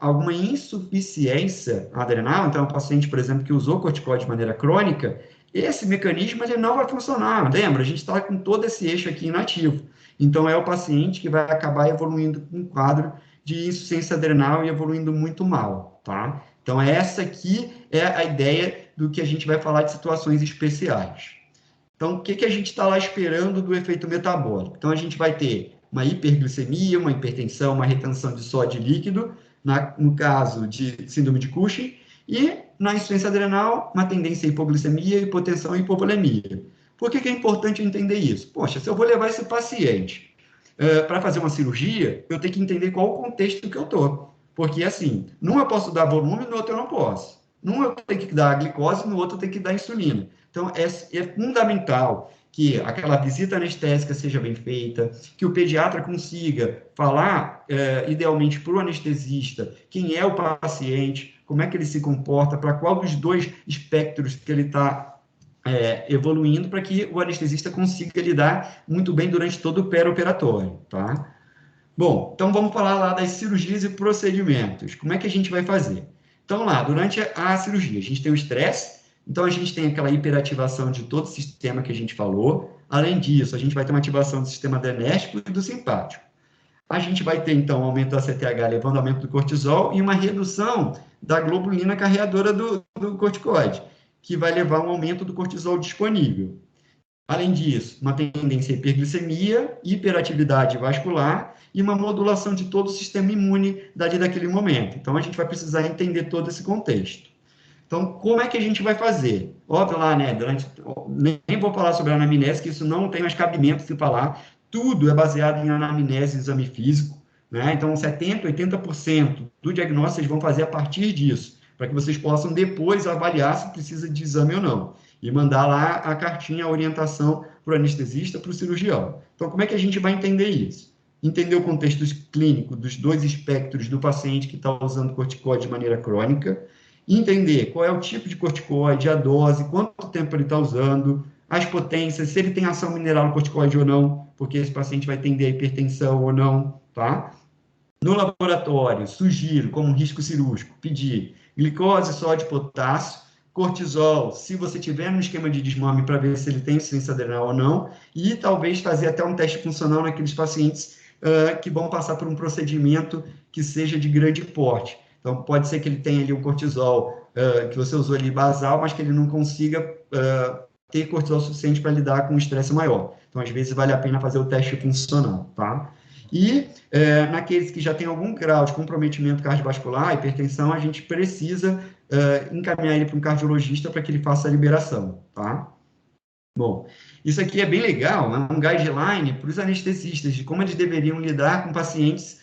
S3: alguma insuficiência adrenal, então um paciente, por exemplo, que usou corticoide de maneira crônica, esse mecanismo ele não vai funcionar. Lembra? A gente está com todo esse eixo aqui inativo. Então, é o paciente que vai acabar evoluindo com um quadro de insuficiência adrenal e evoluindo muito mal, tá? Então, essa aqui é a ideia do que a gente vai falar de situações especiais. Então, o que a gente está lá esperando do efeito metabólico? Então, a gente vai ter uma hiperglicemia, uma hipertensão, uma retenção de sódio líquido, no caso de síndrome de Cushing, e na insuficiência adrenal, uma tendência à hipoglicemia, hipotensão e hipovolemia. Por que é importante entender isso? Poxa, se eu vou levar esse paciente para fazer uma cirurgia, eu tenho que entender qual o contexto que eu estou. Porque, assim, num eu posso dar volume, no outro eu não posso. Num eu tenho que dar glicose, no outro eu tenho que dar insulina. Então, é fundamental que aquela visita anestésica seja bem feita, que o pediatra consiga falar, idealmente, para o anestesista, quem é o paciente, como é que ele se comporta, para qual dos dois espectros que ele está evoluindo, para que o anestesista consiga lidar muito bem durante todo o pré-operatório, tá? Bom, então vamos falar lá das cirurgias e procedimentos. Como é que a gente vai fazer? Então, lá, durante a cirurgia, a gente tem o estresse, então a gente tem aquela hiperativação de todo o sistema que a gente falou. Além disso, a gente vai ter uma ativação do sistema adrenérgico e do simpático. A gente vai ter, então, aumento da CTH, levando ao aumento do cortisol e uma redução da globulina carreadora do corticoide, que vai levar a um aumento do cortisol disponível. Além disso, uma tendência à hiperglicemia, hiperatividade vascular e uma modulação de todo o sistema imune daquele momento. Então, a gente vai precisar entender todo esse contexto. Então, como é que a gente vai fazer? Óbvio lá, né, nem vou falar sobre a anamnese, que isso não tem mais cabimento se falar. Tudo é baseado em anamnese e exame físico, né? Então, 70%, 80% do diagnóstico vocês vão fazer a partir disso, para que vocês possam depois avaliar se precisa de exame ou não. E mandar lá a cartinha, a orientação para o anestesista, para o cirurgião. Então, como é que a gente vai entender isso? Entender o contexto clínico dos dois espectros do paciente que está usando corticoide de maneira crônica, entender qual é o tipo de corticoide, a dose, quanto tempo ele está usando, as potências, se ele tem ação mineral no corticoide ou não, porque esse paciente vai tender a hipertensão ou não, tá? No laboratório, sugiro, como risco cirúrgico, pedir glicose, sódio, potássio, cortisol, se você tiver um esquema de desmame para ver se ele tem insuficiência adrenal ou não, e talvez fazer até um teste funcional naqueles pacientes que vão passar por um procedimento que seja de grande porte. Então, pode ser que ele tenha ali um cortisol que você usou ali basal, mas que ele não consiga ter cortisol suficiente para lidar com um estresse maior. Então, às vezes, vale a pena fazer o teste funcional, tá? E naqueles que já têm algum grau de comprometimento cardiovascular, hipertensão, a gente precisa encaminhar ele para um cardiologista para que ele faça a liberação, tá? Bom, isso aqui é bem legal, é um guideline para os anestesistas de como eles deveriam lidar com pacientes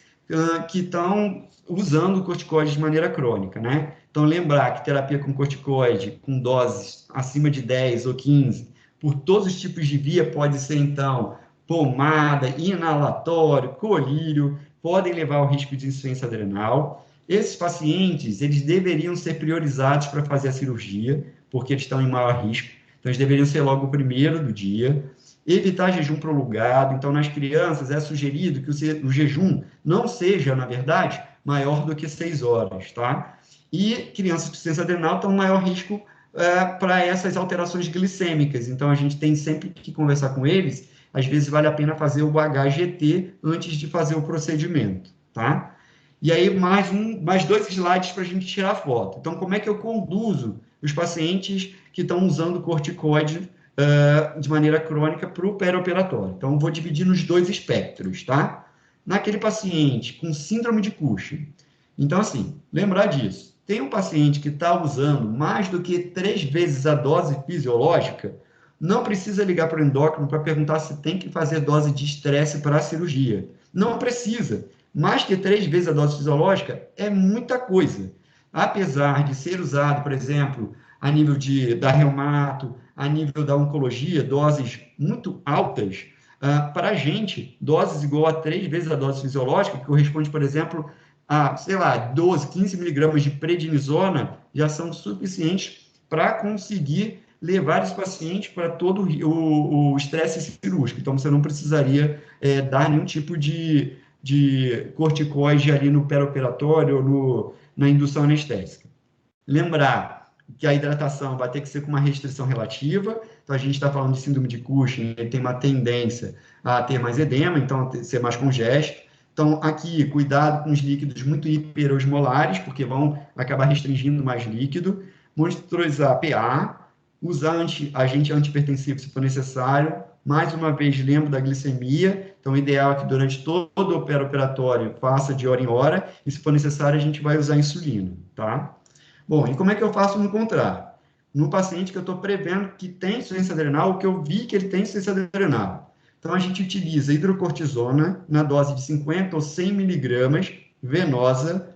S3: que estão usando corticoide de maneira crônica, né? Então, lembrar que terapia com corticoide, com doses acima de 10 ou 15, por todos os tipos de via, pode ser, então, pomada, inalatório, colírio, podem levar ao risco de insuficiência adrenal. Esses pacientes, eles deveriam ser priorizados para fazer a cirurgia, porque eles estão em maior risco. Então, eles deveriam ser logo o primeiro do dia. Evitar jejum prolongado. Então, nas crianças, é sugerido que o jejum não seja, na verdade, maior do que 6 horas, tá? E crianças com insuficiência adrenal estão em maior risco para essas alterações glicêmicas. Então, a gente tem sempre que conversar com eles. Às vezes, vale a pena fazer o HGT antes de fazer o procedimento, tá? E aí, mais 2 slides para a gente tirar foto. Então, como é que eu conduzo os pacientes que estão usando corticoide de maneira crônica para o perioperatório? Então, vou dividir nos 2 espectros, tá? Naquele paciente com síndrome de Cushing. Então, assim, lembrar disso. Tem um paciente que está usando mais do que 3 vezes a dose fisiológica, não precisa ligar para o endócrino para perguntar se tem que fazer dose de estresse para a cirurgia. Não precisa. Mais que 3 vezes a dose fisiológica é muita coisa. Apesar de ser usado, por exemplo, a nível da reumato, a nível da oncologia, doses muito altas, para a gente, doses igual a 3 vezes a dose fisiológica, que corresponde, por exemplo, a, sei lá, 12, 15 miligramas de prednisona, já são suficientes para conseguir levar esse paciente para todo o estresse cirúrgico. Então, você não precisaria dar nenhum tipo de corticoide ali no perioperatório ou na indução anestésica. Lembrar que a hidratação vai ter que ser com uma restrição relativa. Então, a gente está falando de síndrome de Cushing, ele tem uma tendência a ter mais edema, então a ser mais congesto. Então, aqui, cuidado com os líquidos muito hiperosmolares, porque vão acabar restringindo mais líquido. Monitorizar PA, usar agente antihipertensivo se for necessário. Mais uma vez, lembro da glicemia. Então, o ideal é que durante todo o operatório faça de hora em hora, e se for necessário, a gente vai usar insulina, tá? Bom, e como é que eu faço no contrário? No paciente que eu estou prevendo que tem insuficiência adrenal, ou que eu vi que ele tem insuficiência adrenal. Então, a gente utiliza hidrocortisona na dose de 50 ou 100 miligramas venosa,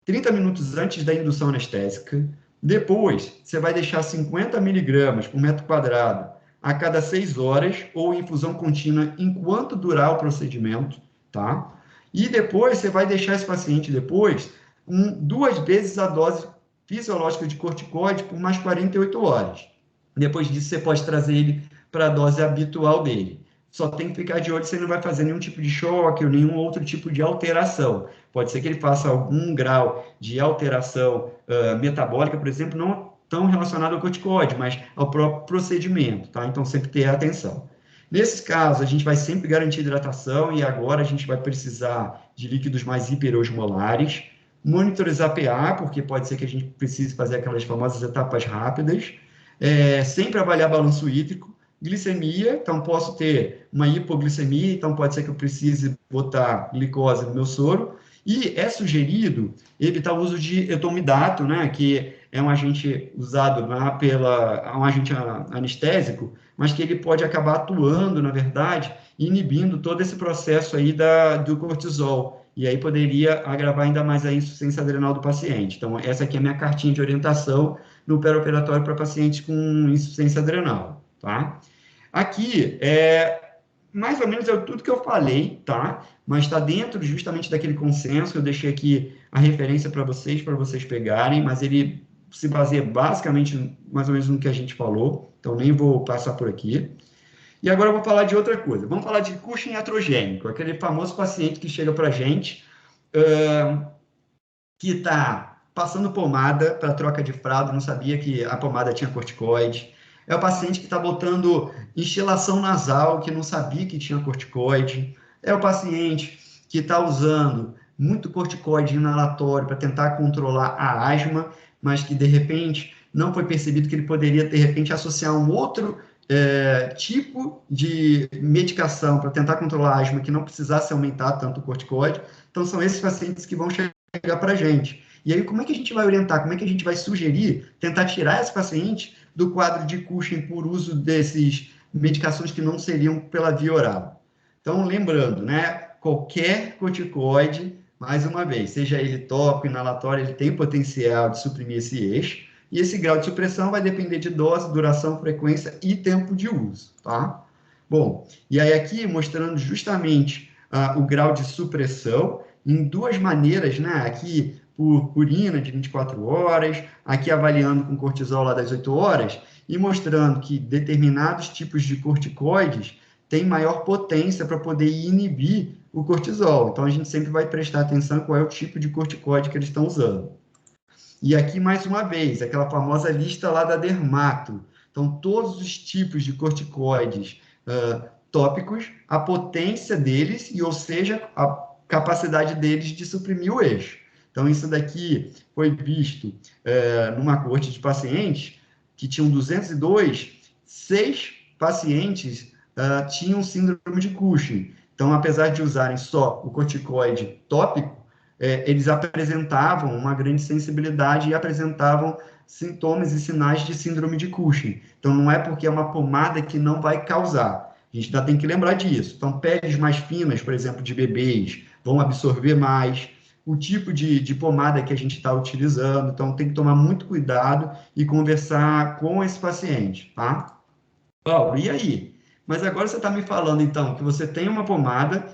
S3: 30 minutos antes da indução anestésica. Depois, você vai deixar 50 miligramas por metro quadrado a cada 6 horas, ou infusão contínua enquanto durar o procedimento, tá? E depois, você vai deixar esse paciente depois 2 vezes a dose fisiológica de corticoide por mais 48 horas. Depois disso, você pode trazer ele para a dose habitual dele. Só tem que ficar de olho se ele não vai fazer nenhum tipo de choque ou nenhum outro tipo de alteração. Pode ser que ele faça algum grau de alteração metabólica, por exemplo, não tão relacionado ao corticoide, mas ao próprio procedimento, tá? Então, sempre ter atenção. Nesses casos, a gente vai sempre garantir hidratação e agora a gente vai precisar de líquidos mais hiperosmolares, monitorizar PA, porque pode ser que a gente precise fazer aquelas famosas etapas rápidas, sempre avaliar balanço hídrico, glicemia, então posso ter uma hipoglicemia, então pode ser que eu precise botar glicose no meu soro, e é sugerido evitar o uso de etomidato, né, que é um agente usado um agente anestésico, mas que ele pode acabar atuando, na verdade, inibindo todo esse processo aí do cortisol, e aí poderia agravar ainda mais a insuficiência adrenal do paciente. Então, essa aqui é a minha cartinha de orientação no perioperatório para pacientes com insuficiência adrenal, tá? Aqui, mais ou menos tudo que eu falei, tá? Mas está dentro justamente daquele consenso, eu deixei aqui a referência para vocês pegarem, mas ele se baseia basicamente mais ou menos no que a gente falou, então nem vou passar por aqui. E agora eu vou falar de outra coisa. Vamos falar de Cushing iatrogênico, aquele famoso paciente que chega para a gente, que está passando pomada para troca de fralda, não sabia que a pomada tinha corticoide. É o paciente que está botando instilação nasal, que não sabia que tinha corticoide. É o paciente que está usando muito corticoide inalatório para tentar controlar a asma, mas que, de repente, não foi percebido que ele poderia, de repente, associar um outro tipo de medicação para tentar controlar a asma que não precisasse aumentar tanto o corticoide. Então, são esses pacientes que vão chegar para a gente. E aí, como é que a gente vai orientar? Como é que a gente vai sugerir, tentar tirar esse paciente do quadro de Cushing por uso desses medicações que não seriam pela via oral? Então, lembrando, né, qualquer corticoide, mais uma vez, seja ele tópico, inalatório, ele tem o potencial de suprimir esse eixo, e esse grau de supressão vai depender de dose, duração, frequência e tempo de uso, tá? Bom, e aí aqui mostrando justamente o grau de supressão em duas maneiras, né? Aqui por urina de 24 horas, aqui avaliando com cortisol lá das 8 horas, e mostrando que determinados tipos de corticoides têm maior potência para poder inibir o cortisol. Então, a gente sempre vai prestar atenção qual é o tipo de corticoide que eles estão usando. E aqui, mais uma vez, aquela famosa lista lá da Dermato. Então, todos os tipos de corticoides tópicos, a potência deles, e ou seja, a capacidade deles de suprimir o eixo. Então, isso daqui foi visto numa coorte de pacientes que tinham 202, 6 pacientes tinham síndrome de Cushing. Então, apesar de usarem só o corticoide tópico, eles apresentavam uma grande sensibilidade e apresentavam sintomas e sinais de síndrome de Cushing. Então, não é porque é uma pomada que não vai causar. A gente ainda tem que lembrar disso. Então, peles mais finas, por exemplo, de bebês, vão absorver mais. O tipo de pomada que a gente está utilizando. Então, tem que tomar muito cuidado e conversar com esse paciente, tá? Paulo, e aí? Mas agora você está me falando, então, que você tem uma pomada,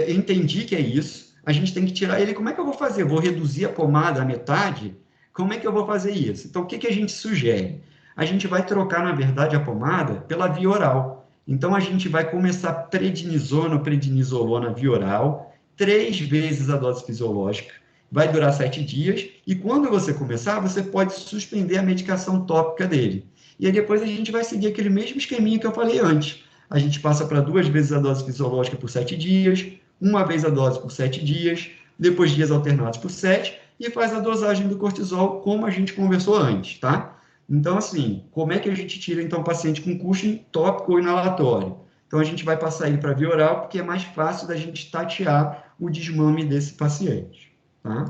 S3: entendi que é isso, a gente tem que tirar ele. Como é que eu vou fazer? Vou reduzir a pomada à metade? Como é que eu vou fazer isso? Então, o que a gente sugere? A gente vai trocar, na verdade, a pomada pela via oral. Então, a gente vai começar prednisona ou prednisolona via oral, 3 vezes a dose fisiológica, vai durar 7 dias, e quando você começar, você pode suspender a medicação tópica dele. E aí depois a gente vai seguir aquele mesmo esqueminha que eu falei antes. A gente passa para 2 vezes a dose fisiológica por 7 dias, 1 vez a dose por 7 dias, depois dias alternados por 7, e faz a dosagem do cortisol como a gente conversou antes, tá? Então, assim, como é que a gente tira, então, o paciente com Cushing tópico ou inalatório? Então, a gente vai passar ele para via oral, porque é mais fácil da gente tatear o desmame desse paciente, tá?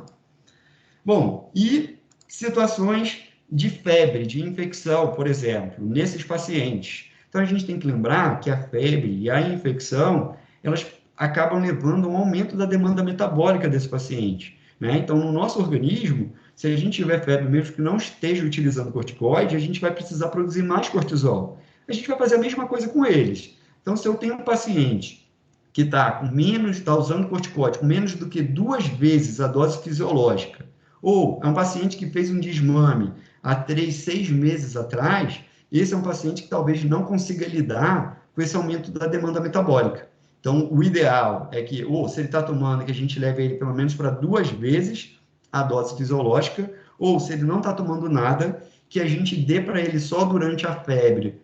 S3: Bom, e situações de febre, de infecção, por exemplo, nesses pacientes. Então, a gente tem que lembrar que a febre e a infecção, elas acabam levando a um aumento da demanda metabólica desse paciente, né? Então, no nosso organismo, se a gente tiver febre, mesmo que não esteja utilizando corticoide, a gente vai precisar produzir mais cortisol. A gente vai fazer a mesma coisa com eles. Então, se eu tenho um paciente que está usando corticoide com menos do que 2 vezes a dose fisiológica, ou é um paciente que fez um desmame há 3, 6 meses atrás, esse é um paciente que talvez não consiga lidar com esse aumento da demanda metabólica. Então, o ideal é que, ou se ele está tomando, que a gente leve ele pelo menos para 2 vezes a dose fisiológica, ou se ele não está tomando nada, que a gente dê para ele só durante a febre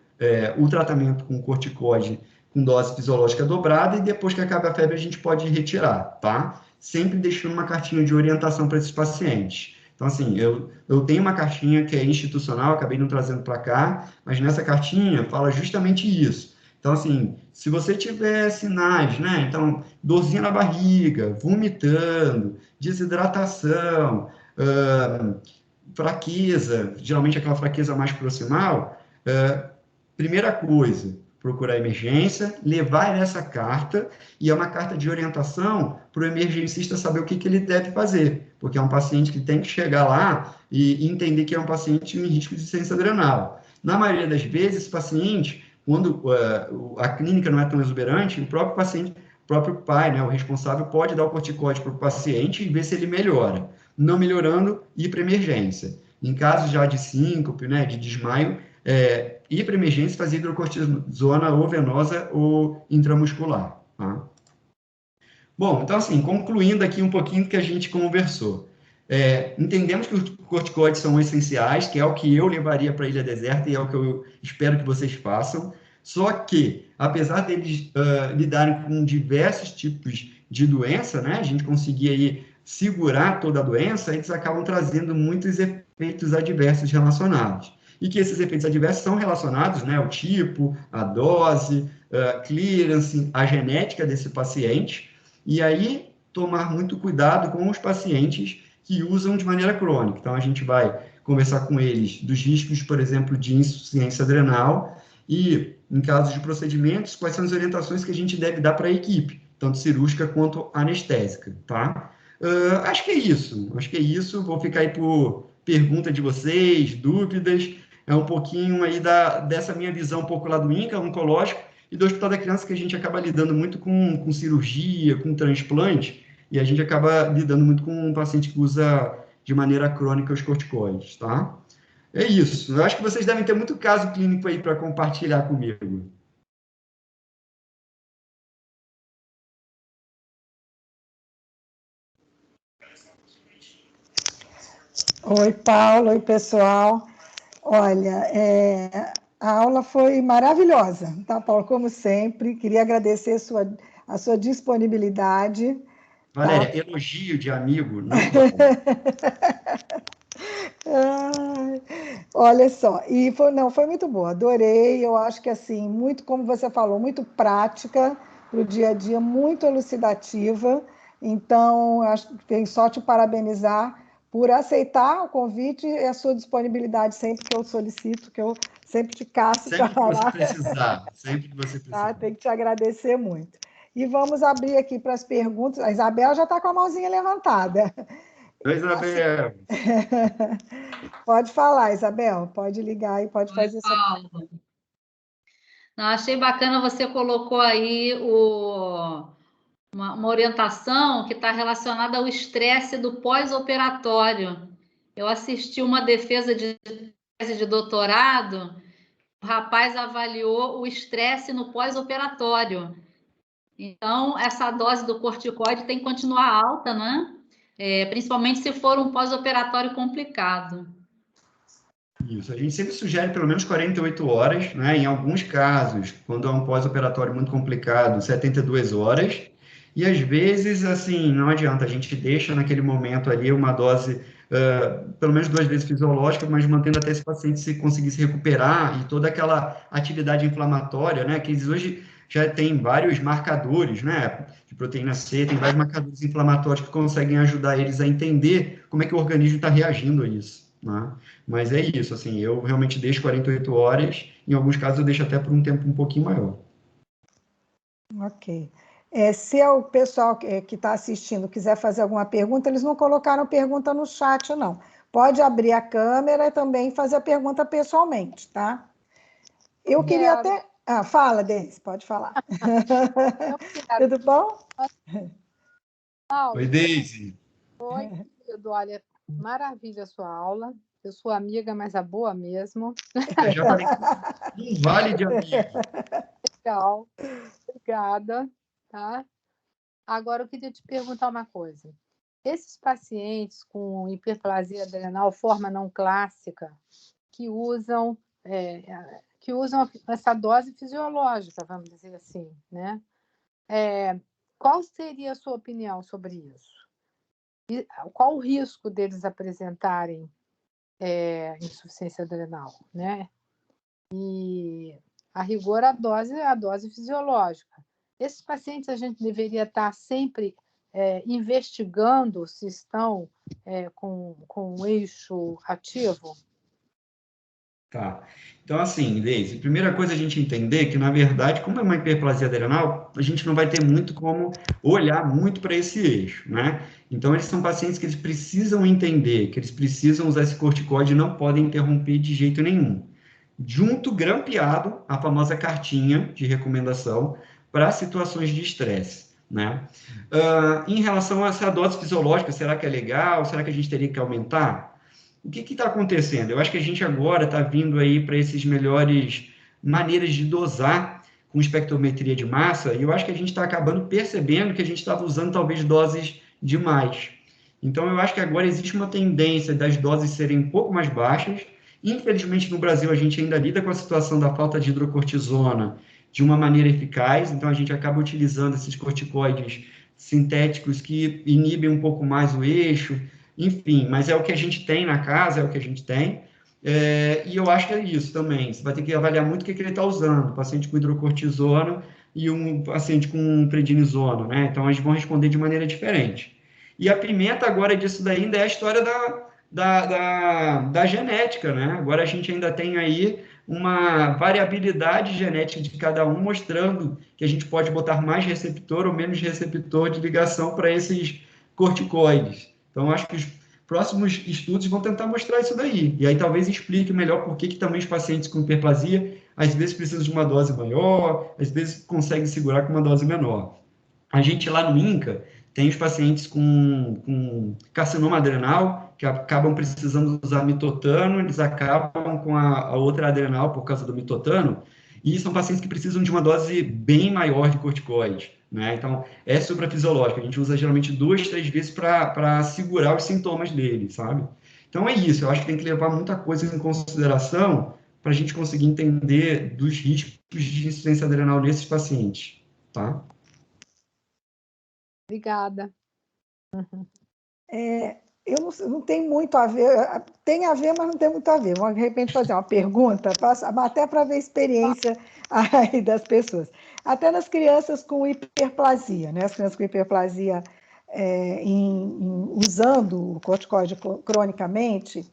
S3: o tratamento com corticoide com dose fisiológica dobrada, e depois que acabe a febre a gente pode retirar, tá? Sempre deixando uma cartinha de orientação para esses pacientes. Então, assim, eu tenho uma cartinha que é institucional, acabei não trazendo para cá, mas nessa cartinha fala justamente isso. Então, assim, se você tiver sinais, né? Então, dorzinha na barriga, vomitando, desidratação, fraqueza, geralmente aquela fraqueza mais proximal, primeira coisa, procurar emergência, levar essa carta, e é uma carta de orientação para o emergencista saber o que ele deve fazer, porque é um paciente que tem que chegar lá e entender que é um paciente em risco de insuficiência adrenal. Na maioria das vezes, esse paciente, quando a clínica não é tão exuberante, o próprio paciente, o próprio pai, né, o responsável, pode dar o corticoide para o paciente e ver se ele melhora. Não melhorando, ir para emergência. Em casos já de síncope, né, de desmaio, ir para emergência, fazer hidrocortisona ou venosa ou intramuscular. Tá? Bom, então assim, concluindo aqui um pouquinho do que a gente conversou. Entendemos que os corticoides são essenciais, que é o que eu levaria para a Ilha Deserta e é o que eu espero que vocês façam. Só que, apesar deles lidarem com diversos tipos de doença, né, a gente conseguir aí segurar toda a doença, eles acabam trazendo muitos efeitos adversos relacionados. e que esses efeitos adversos são relacionados, né, ao tipo, à dose, clearance, à genética desse paciente, e aí tomar muito cuidado com os pacientes que usam de maneira crônica. Então, a gente vai conversar com eles dos riscos, por exemplo, de insuficiência adrenal e, em casos de procedimentos, quais são as orientações que a gente deve dar para a equipe, tanto cirúrgica quanto anestésica, tá? Acho que é isso. Vou ficar aí por pergunta de vocês, dúvidas. É um pouquinho aí dessa minha visão um pouco lá do INCA, oncológico, e do Hospital da Criança, que a gente acaba lidando muito com cirurgia, com transplante, e a gente acaba lidando muito com um paciente que usa de maneira crônica os corticoides, tá? É isso. Eu acho que vocês devem ter muito caso clínico aí para compartilhar comigo.
S2: Oi, Paulo. Oi, pessoal. Olha, a aula foi maravilhosa, tá, Paulo? Como sempre, queria agradecer a sua disponibilidade.
S3: Valéria,
S2: Tá?
S3: elogio de amigo não vale.
S2: Ai, olha só, e foi muito boa, adorei. Eu acho que assim, muito como você falou, muito prática para o dia a dia, muito elucidativa. Então, acho que tenho só te parabenizar por aceitar o convite e a sua disponibilidade sempre que eu solicito, que eu sempre te caço para
S3: Sempre que você
S2: falar.
S3: precisar, sempre que você
S2: Tá?
S3: precisar.
S2: Tenho que te agradecer muito. E vamos abrir aqui para as perguntas. A Isabel já está com a mãozinha levantada.
S3: Oi,
S2: Assim,
S3: Isabel.
S2: pode falar, Isabel, pode ligar e pode
S1: Oi,
S2: fazer sua.
S1: Paulo. Não, achei bacana, você colocou aí uma orientação que está relacionada ao estresse do pós-operatório. Eu assisti uma defesa de tese de doutorado, o rapaz avaliou o estresse no pós-operatório. Então, essa dose do corticoide tem que continuar alta, né? Principalmente se for um pós-operatório complicado.
S3: Isso, a gente sempre sugere pelo menos 48 horas, né? Em alguns casos, quando é um pós-operatório muito complicado, 72 horas. E às vezes, assim, não adianta, a gente deixa naquele momento ali uma dose, pelo menos 2 vezes fisiológica, mas mantendo até esse paciente se conseguir se recuperar e toda aquela atividade inflamatória, né? Que eles hoje já tem vários marcadores, né? De proteína C, tem vários marcadores inflamatórios que conseguem ajudar eles a entender como é que o organismo está reagindo a isso, né? Mas é isso, assim, eu realmente deixo 48 horas, em alguns casos eu deixo até por um tempo um pouquinho maior.
S2: Ok. Se o pessoal que está assistindo quiser fazer alguma pergunta, eles não colocaram pergunta no chat, não. Pode abrir a câmera e também fazer a pergunta pessoalmente, tá? Eu queria até... fala, Denise, pode falar. Tudo bom?
S4: Paulo,
S3: Oi, Deise.
S4: oi, querido. Olha, maravilha a sua aula. Eu sou amiga, mas a boa mesmo.
S3: Eu já falei que não vale de amigo.
S4: Legal. Obrigada, tá? Agora, eu queria te perguntar uma coisa. Esses pacientes com hiperplasia adrenal, forma não clássica, que usam essa dose fisiológica, vamos dizer assim, né? Qual seria a sua opinião sobre isso? E qual o risco deles apresentarem insuficiência adrenal, né? E, a rigor, a dose é a dose fisiológica. Esses pacientes a gente deveria estar sempre investigando se estão com o eixo ativo?
S3: Tá. Então, assim, Deise, primeira coisa a gente entender que, na verdade, como é uma hiperplasia adrenal, a gente não vai ter muito como olhar muito para esse eixo, né? Então, eles são pacientes que eles precisam entender que eles precisam usar esse corticoide e não podem interromper de jeito nenhum. Junto, grampeado, a famosa cartinha de recomendação para situações de estresse, né? Em relação a essa dose fisiológica, será que é legal? Será que a gente teria que aumentar? O que está acontecendo? Eu acho que a gente agora está vindo aí para esses melhores maneiras de dosar com espectrometria de massa, e eu acho que a gente está acabando percebendo que a gente estava usando talvez doses demais. Então, eu acho que agora existe uma tendência das doses serem um pouco mais baixas. Infelizmente, no Brasil, a gente ainda lida com a situação da falta de hidrocortisona de uma maneira eficaz, então a gente acaba utilizando esses corticoides sintéticos que inibem um pouco mais o eixo, enfim, mas é o que a gente tem na casa, é o que a gente tem. E eu acho que é isso também. Você vai ter que avaliar muito o que ele está usando, o paciente com hidrocortisona e um paciente com prednisona, né? Então, eles vão responder de maneira diferente. E a pimenta, agora, disso daí ainda é a história da genética, né? Agora a gente ainda tem aí uma variabilidade genética de cada um, mostrando que a gente pode botar mais receptor ou menos receptor de ligação para esses corticoides. Então, acho que os próximos estudos vão tentar mostrar isso daí. E aí talvez explique melhor por que também os pacientes com hiperplasia, às vezes precisam de uma dose maior, às vezes conseguem segurar com uma dose menor. A gente lá no INCA tem os pacientes com carcinoma adrenal, que acabam precisando usar mitotano, eles acabam com a outra adrenal por causa do mitotano, e são pacientes que precisam de uma dose bem maior de corticoide, né? Então, é suprafisiológico, a gente usa geralmente 2, 3 vezes para segurar os sintomas dele, sabe? Então, é isso, eu acho que tem que levar muita coisa em consideração para a gente conseguir entender dos riscos de insuficiência adrenal nesses pacientes, tá?
S4: Obrigada.
S2: Eu não tenho muito a ver, tem a ver, mas não tem muito a ver. Vou, de repente, fazer uma pergunta, até para ver a experiência aí das pessoas. Até nas crianças com hiperplasia, né? As crianças com hiperplasia usando o corticoide cronicamente,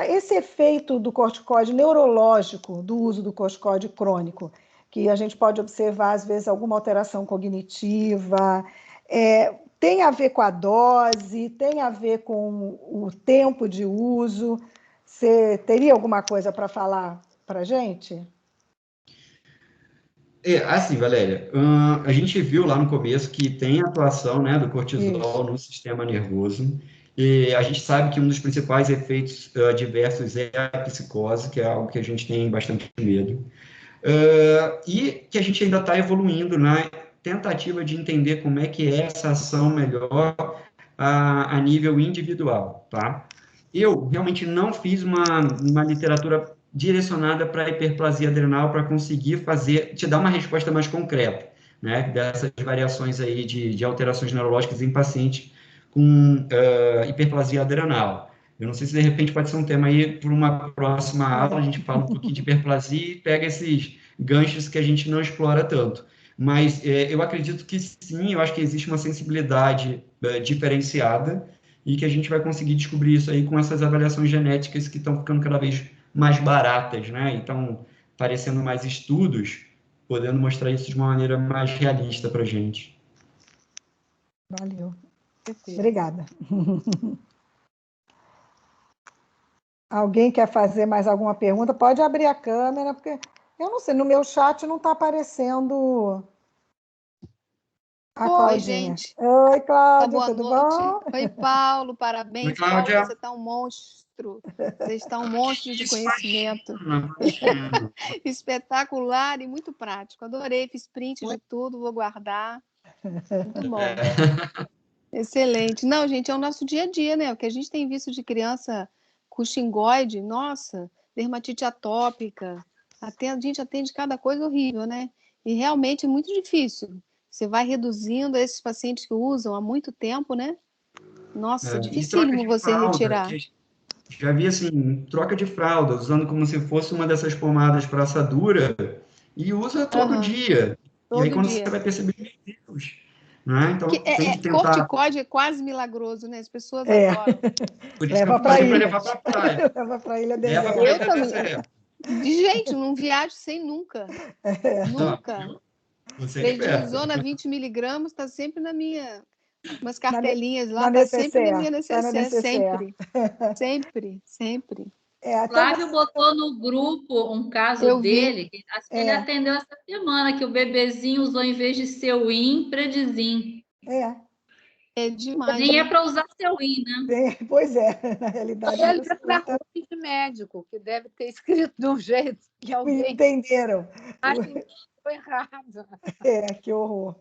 S2: esse efeito do corticoide neurológico, do uso do corticoide crônico, que a gente pode observar, às vezes, alguma alteração cognitiva, tem a ver com a dose, tem a ver com o tempo de uso. Você teria alguma coisa para falar para a gente?
S3: Assim, Valéria, a gente viu lá no começo que tem atuação, né, do cortisol no sistema nervoso, e a gente sabe que um dos principais efeitos adversos é a psicose, que é algo que a gente tem bastante medo, e que a gente ainda está evoluindo na tentativa de entender como é que é essa ação melhor a nível individual, tá? Eu realmente não fiz uma literatura direcionada para a hiperplasia adrenal para conseguir te dar uma resposta mais concreta, né, dessas variações aí de alterações neurológicas em pacientes com hiperplasia adrenal. Eu não sei se de repente pode ser um tema aí para uma próxima aula, a gente fala um pouquinho de hiperplasia e pega esses ganchos que a gente não explora tanto. Mas eu acredito que sim, eu acho que existe uma sensibilidade diferenciada e que a gente vai conseguir descobrir isso aí com essas avaliações genéticas que estão ficando cada vez mais baratas, né? Então, parecendo mais estudos, podendo mostrar isso de uma maneira mais realista para a gente.
S2: Valeu. Obrigada. Alguém quer fazer mais alguma pergunta? Pode abrir a câmera, porque eu não sei, no meu chat não está aparecendo a Claudinha.
S5: Oi, gente.
S2: Oi, Cláudia, tudo
S5: noite.
S2: bom?
S5: Oi, Paulo, parabéns.
S3: Oi, Cláudia.
S5: Paulo, você está um monstro. Você está um monstro de conhecimento. Espetacular e muito prático. Adorei, fiz print de tudo, vou guardar. Muito bom. Excelente. Não, gente, é o nosso dia a dia, né? O que a gente tem visto de criança com xingoide, nossa, dermatite atópica. A gente atende cada coisa horrível, né? E realmente é muito difícil. Você vai reduzindo esses pacientes que usam há muito tempo, né? Nossa, dificílimo você retirar.
S3: Já vi assim, troca de fralda, usando como se fosse uma dessas pomadas para assadura, e usa todo dia.
S5: Todo
S3: e aí, quando
S5: dia.
S3: você vai perceber, meu Deus, né? Então, tem que tentar...
S5: Corticoide é quase milagroso, né? As pessoas adoram.
S3: Por isso leva para ilha. Levar para praia.
S2: Leva para ilha
S3: deserta.
S5: Eu também. Gente, não viajo sem nunca. Nunca. Prednisona 20 miligramas está sempre na minha... Umas cartelinhas lá, está sempre na minha necessaire. Sempre.
S1: Flávio botou no grupo um caso dele, que acho que ele atendeu essa semana, que o bebezinho usou, em vez de Seuin, Predizin.
S5: É demais.
S1: Predizin é para usar Seuin, né?
S2: Pois é, na realidade.
S4: Ele é de médico, que deve ter escrito de um jeito que alguém...
S2: Entenderam.
S4: Foi errado.
S2: Que horror.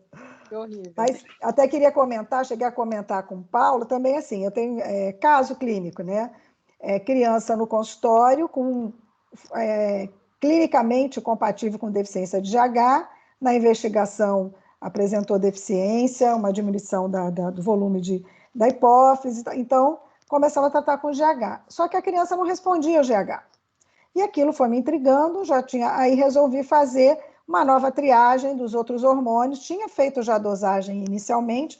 S4: Que horrível.
S2: Mas até queria comentar, cheguei a comentar com o Paulo, também assim, eu tenho caso clínico, né? Criança no consultório clinicamente compatível com deficiência de GH, na investigação apresentou deficiência, uma diminuição do volume da hipófise, então começamos a tratar com GH. Só que a criança não respondia ao GH. E aquilo foi me intrigando, aí resolvi fazer uma nova triagem dos outros hormônios, tinha feito já a dosagem inicialmente,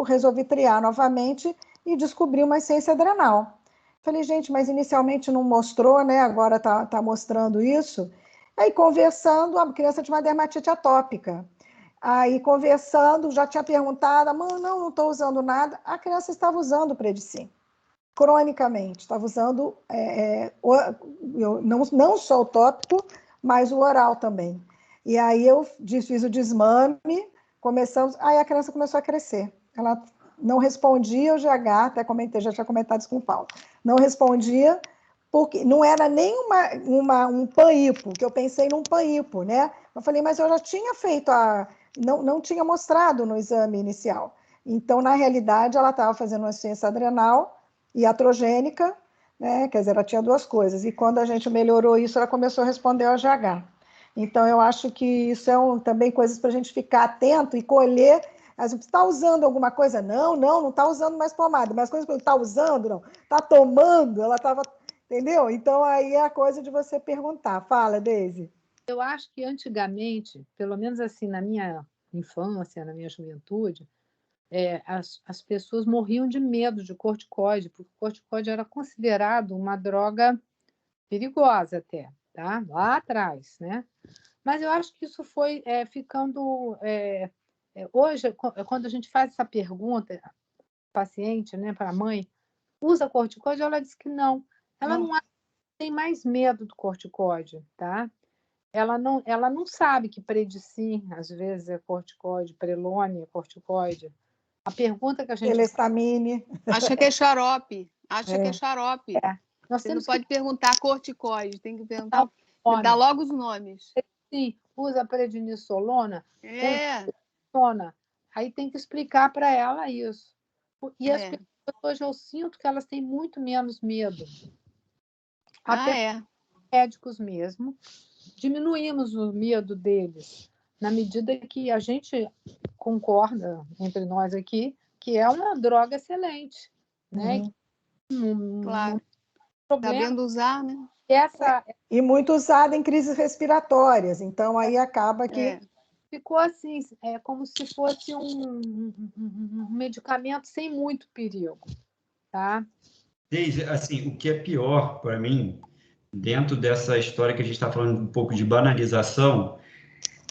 S2: resolvi triar novamente e descobri uma insuficiência adrenal. Falei, gente, mas inicialmente não mostrou, né? Agora tá mostrando isso. Aí, conversando, a criança tinha uma dermatite atópica. Aí, conversando, já tinha perguntado, mãe, não estou usando nada. A criança estava usando o Predicin, cronicamente. Estava usando não só o tópico, mas o oral também. E aí eu fiz o desmame, aí a criança começou a crescer. Ela não respondia ao GH, até comentei, já tinha comentado isso com o Paulo. Não respondia, porque não era nem um PAN-IPO, que eu pensei num PAN-IPO, né? Eu falei, mas eu já tinha feito não tinha mostrado no exame inicial. Então, na realidade, ela estava fazendo uma insuficiência adrenal iatrogênica, né? Quer dizer, ela tinha duas coisas. E quando a gente melhorou isso, ela começou a responder ao GH. Então, eu acho que isso também coisas para a gente ficar atento e colher. Você está usando alguma coisa? Não está usando mais pomada. Mas coisas que está usando, não. Está tomando, ela estava... Entendeu? Então, aí é a coisa de você perguntar. Fala, Deise.
S4: Eu acho que antigamente, pelo menos assim na minha infância, na minha juventude, as pessoas morriam de medo de corticoide, porque o corticoide era considerado uma droga perigosa até, tá? Lá atrás, né? Mas eu acho que isso foi ficando... hoje, quando a gente faz essa pergunta, paciente, né, para a mãe, usa corticoide? Ela diz que não. Ela não tem mais medo do corticoide, tá? Ela não sabe que Predicin, às vezes, é corticoide, Prelone é corticoide. A pergunta que a gente...
S2: Telestamine.
S5: Acha que é xarope. Acha que é xarope.
S4: Você
S5: não pode perguntar corticoide, tem que perguntar...
S4: Não,
S5: dá logo os nomes.
S4: Sim, usa prednisolona,
S5: É.
S4: usa. Aí tem que explicar para ela isso. E as pessoas, hoje eu sinto que elas têm muito menos medo. Até médicos mesmo. Diminuímos o medo deles na medida que a gente concorda entre nós aqui que é uma droga excelente, né?
S5: Claro.
S4: Sabendo
S5: usar, né?
S2: E muito usada em crises respiratórias, então aí acaba que...
S4: Ficou assim, como se fosse um medicamento sem muito perigo, tá?
S3: Deise, assim, o que é pior para mim, dentro dessa história que a gente está falando um pouco de banalização,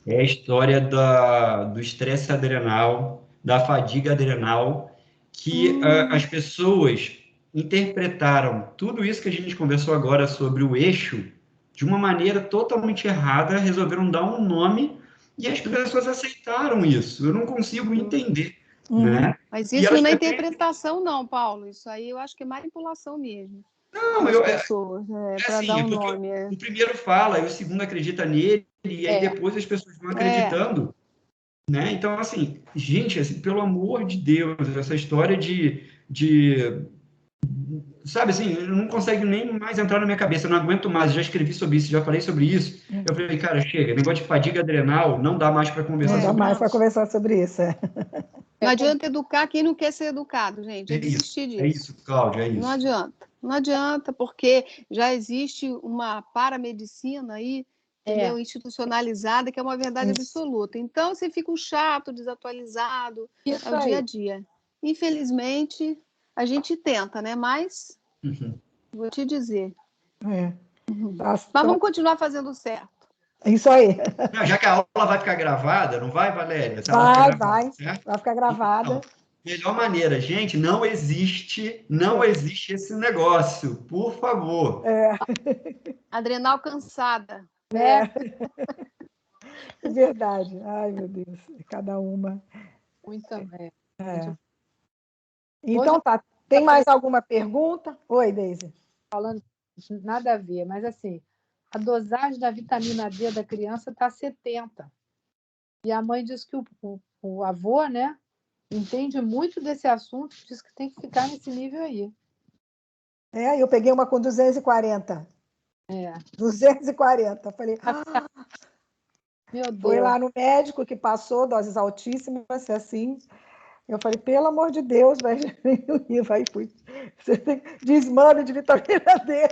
S3: é a história do estresse adrenal, da fadiga adrenal, que as pessoas interpretaram tudo isso que a gente conversou agora sobre o eixo de uma maneira totalmente errada, resolveram dar um nome e as pessoas aceitaram isso. Eu não consigo entender, né?
S5: Mas isso não é interpretação, não, Paulo. Isso aí eu acho que é manipulação mesmo.
S3: Não,
S5: das pessoas, para dar um nome.
S3: O primeiro fala, e o segundo acredita nele, e aí depois as pessoas vão acreditando. Né? Então, assim, gente, assim, pelo amor de Deus, essa história sabe assim, eu não consigo nem mais entrar na minha cabeça, eu não aguento mais, eu já escrevi sobre isso, já falei sobre isso. Eu falei, cara, chega, negócio de fadiga adrenal, não dá mais para conversar sobre isso.
S2: Não dá mais para conversar sobre isso,
S5: Não adianta educar quem não quer ser educado, gente. É desistir disso.
S3: É isso, Cláudia, é isso.
S5: Não adianta. Não adianta, porque já existe uma paramedicina aí, entendeu? Institucionalizada, que é uma verdade absoluta. Então, você fica um chato, desatualizado, é o dia a dia. Infelizmente, a gente tenta, né? Mas, vou te dizer. Mas vamos continuar fazendo certo.
S2: Isso aí.
S3: Não, já que a aula vai ficar gravada, não vai, Valéria?
S2: Vai ficar gravada.
S3: Então, melhor maneira, gente, não existe esse negócio, por favor.
S5: Adrenal cansada.
S2: Verdade. Ai, meu Deus, cada uma.
S4: Muito.
S2: Então tá. Tem mais alguma pergunta? Oi, Deise.
S4: Falando nada a ver, mas assim, a dosagem da vitamina D da criança está 70. E a mãe diz que o avô, né, entende muito desse assunto, diz que tem que ficar nesse nível aí.
S2: Eu peguei uma com 240. 240. Falei,
S4: meu Deus.
S2: Foi lá no médico que passou doses altíssimas, assim. Eu falei, pelo amor de Deus, vai fui. Você tem desmano de vitamina D.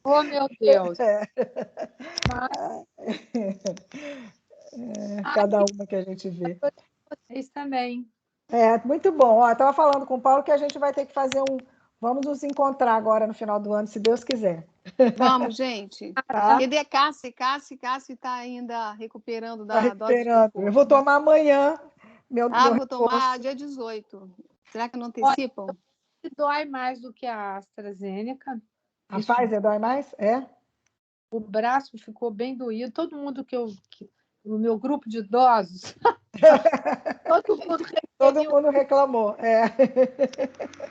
S4: Oh, meu Deus.
S2: Cada uma que a gente vê.
S4: Vocês também.
S2: Muito bom. Ó, eu estava falando com o Paulo que a gente vai ter que fazer Vamos nos encontrar agora no final do ano, se Deus quiser.
S5: Vamos, gente.
S2: Tá?
S5: Cadê a Cássia? Cássia está ainda recuperando da
S2: Tá
S5: dose de
S2: esperando.
S5: reforço.
S2: Eu vou tomar amanhã.
S5: Vou tomar dia 18. Será que não antecipam?
S4: Dói mais do que a AstraZeneca.
S2: A Pfizer dói mais?
S4: O braço ficou bem doído. Todo mundo no meu grupo de idosos, todo mundo
S2: reclamou.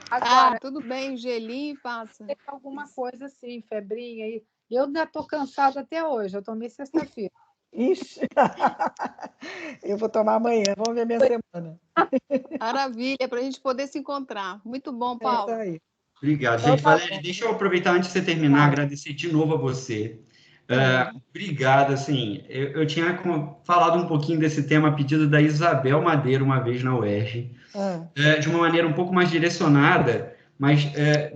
S5: Agora, tudo bem, gelinho passa.
S4: Tem alguma coisa assim, febrinha aí. Eu ainda estou cansada até hoje. Eu tomei sexta-feira.
S2: Ixi! Eu vou tomar amanhã. Vamos ver minha semana.
S5: Maravilha, para a gente poder se encontrar. Muito bom, Paulo.
S2: Isso aí.
S3: Obrigado, gente. Valéria, deixa eu aproveitar antes de você terminar, agradecer de novo a você. Obrigado, assim, eu tinha falado um pouquinho desse tema a pedido da Isabel Madeira uma vez na UERJ, de uma maneira um pouco mais direcionada, mas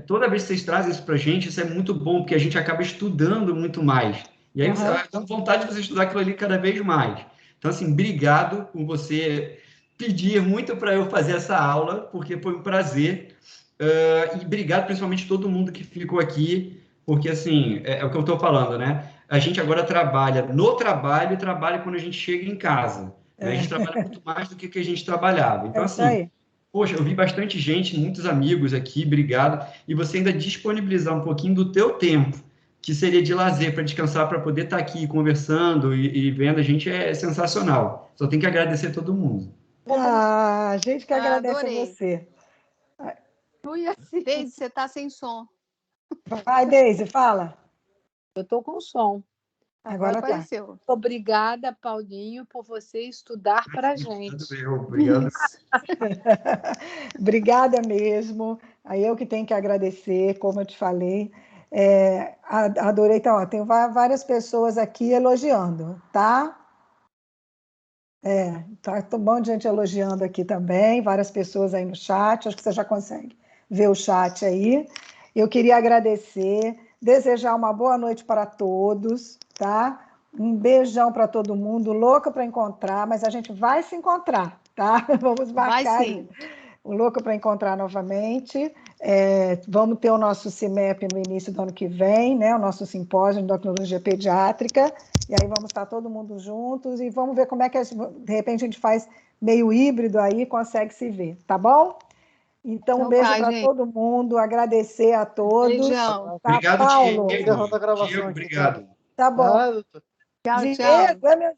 S3: toda vez que vocês trazem isso para a gente, isso é muito bom, porque a gente acaba estudando muito mais. E aí você vai dando vontade de você estudar aquilo ali cada vez mais. Então, assim, obrigado por você pedir muito para eu fazer essa aula, porque foi um prazer. E obrigado principalmente todo mundo que ficou aqui, porque, assim, é o que eu estou falando, né? A gente agora trabalha no trabalho e trabalha quando a gente chega em casa. Né? A gente trabalha muito mais do que a gente trabalhava. Então, assim, poxa, eu vi bastante gente, muitos amigos aqui, obrigado. E você ainda disponibilizar um pouquinho do teu tempo, que seria de lazer, para descansar, para poder estar aqui conversando e vendo a gente, é sensacional. Só tem que agradecer todo mundo.
S2: A gente que agradece
S5: adorei.
S2: a você.
S5: Deise, você está sem som.
S2: Vai, Deise, fala.
S4: Eu estou com som.
S2: Agora
S5: apareceu.
S4: Obrigada, Paulinho, por você estudar para a gente.
S3: Obrigado.
S2: Obrigada mesmo. Aí eu que tenho que agradecer, como eu te falei. Adorei. Então, tem várias pessoas aqui elogiando, tá? Tá um monte de gente elogiando aqui também, várias pessoas aí no chat, acho que você já consegue ver o chat aí. Eu queria agradecer, desejar uma boa noite para todos, tá? Um beijão para todo mundo, louca para encontrar, mas a gente vai se encontrar, tá? Vamos marcar.
S5: Vai sim.
S2: Louca para encontrar novamente. Vamos ter o nosso CIMEP no início do ano que vem, né? O nosso simpósio de endocrinologia pediátrica, e aí vamos estar todo mundo juntos e vamos ver como é que, de repente, a gente faz meio híbrido aí, consegue se ver, tá bom? Então, um beijo para todo mundo, agradecer a todos.
S5: Beijão.
S2: Tá,
S3: obrigado,
S2: Paulo.
S3: Diego. Obrigado.
S2: Tá bom.
S5: Tchau,
S2: Diego,
S5: tchau.
S2: meu Diego.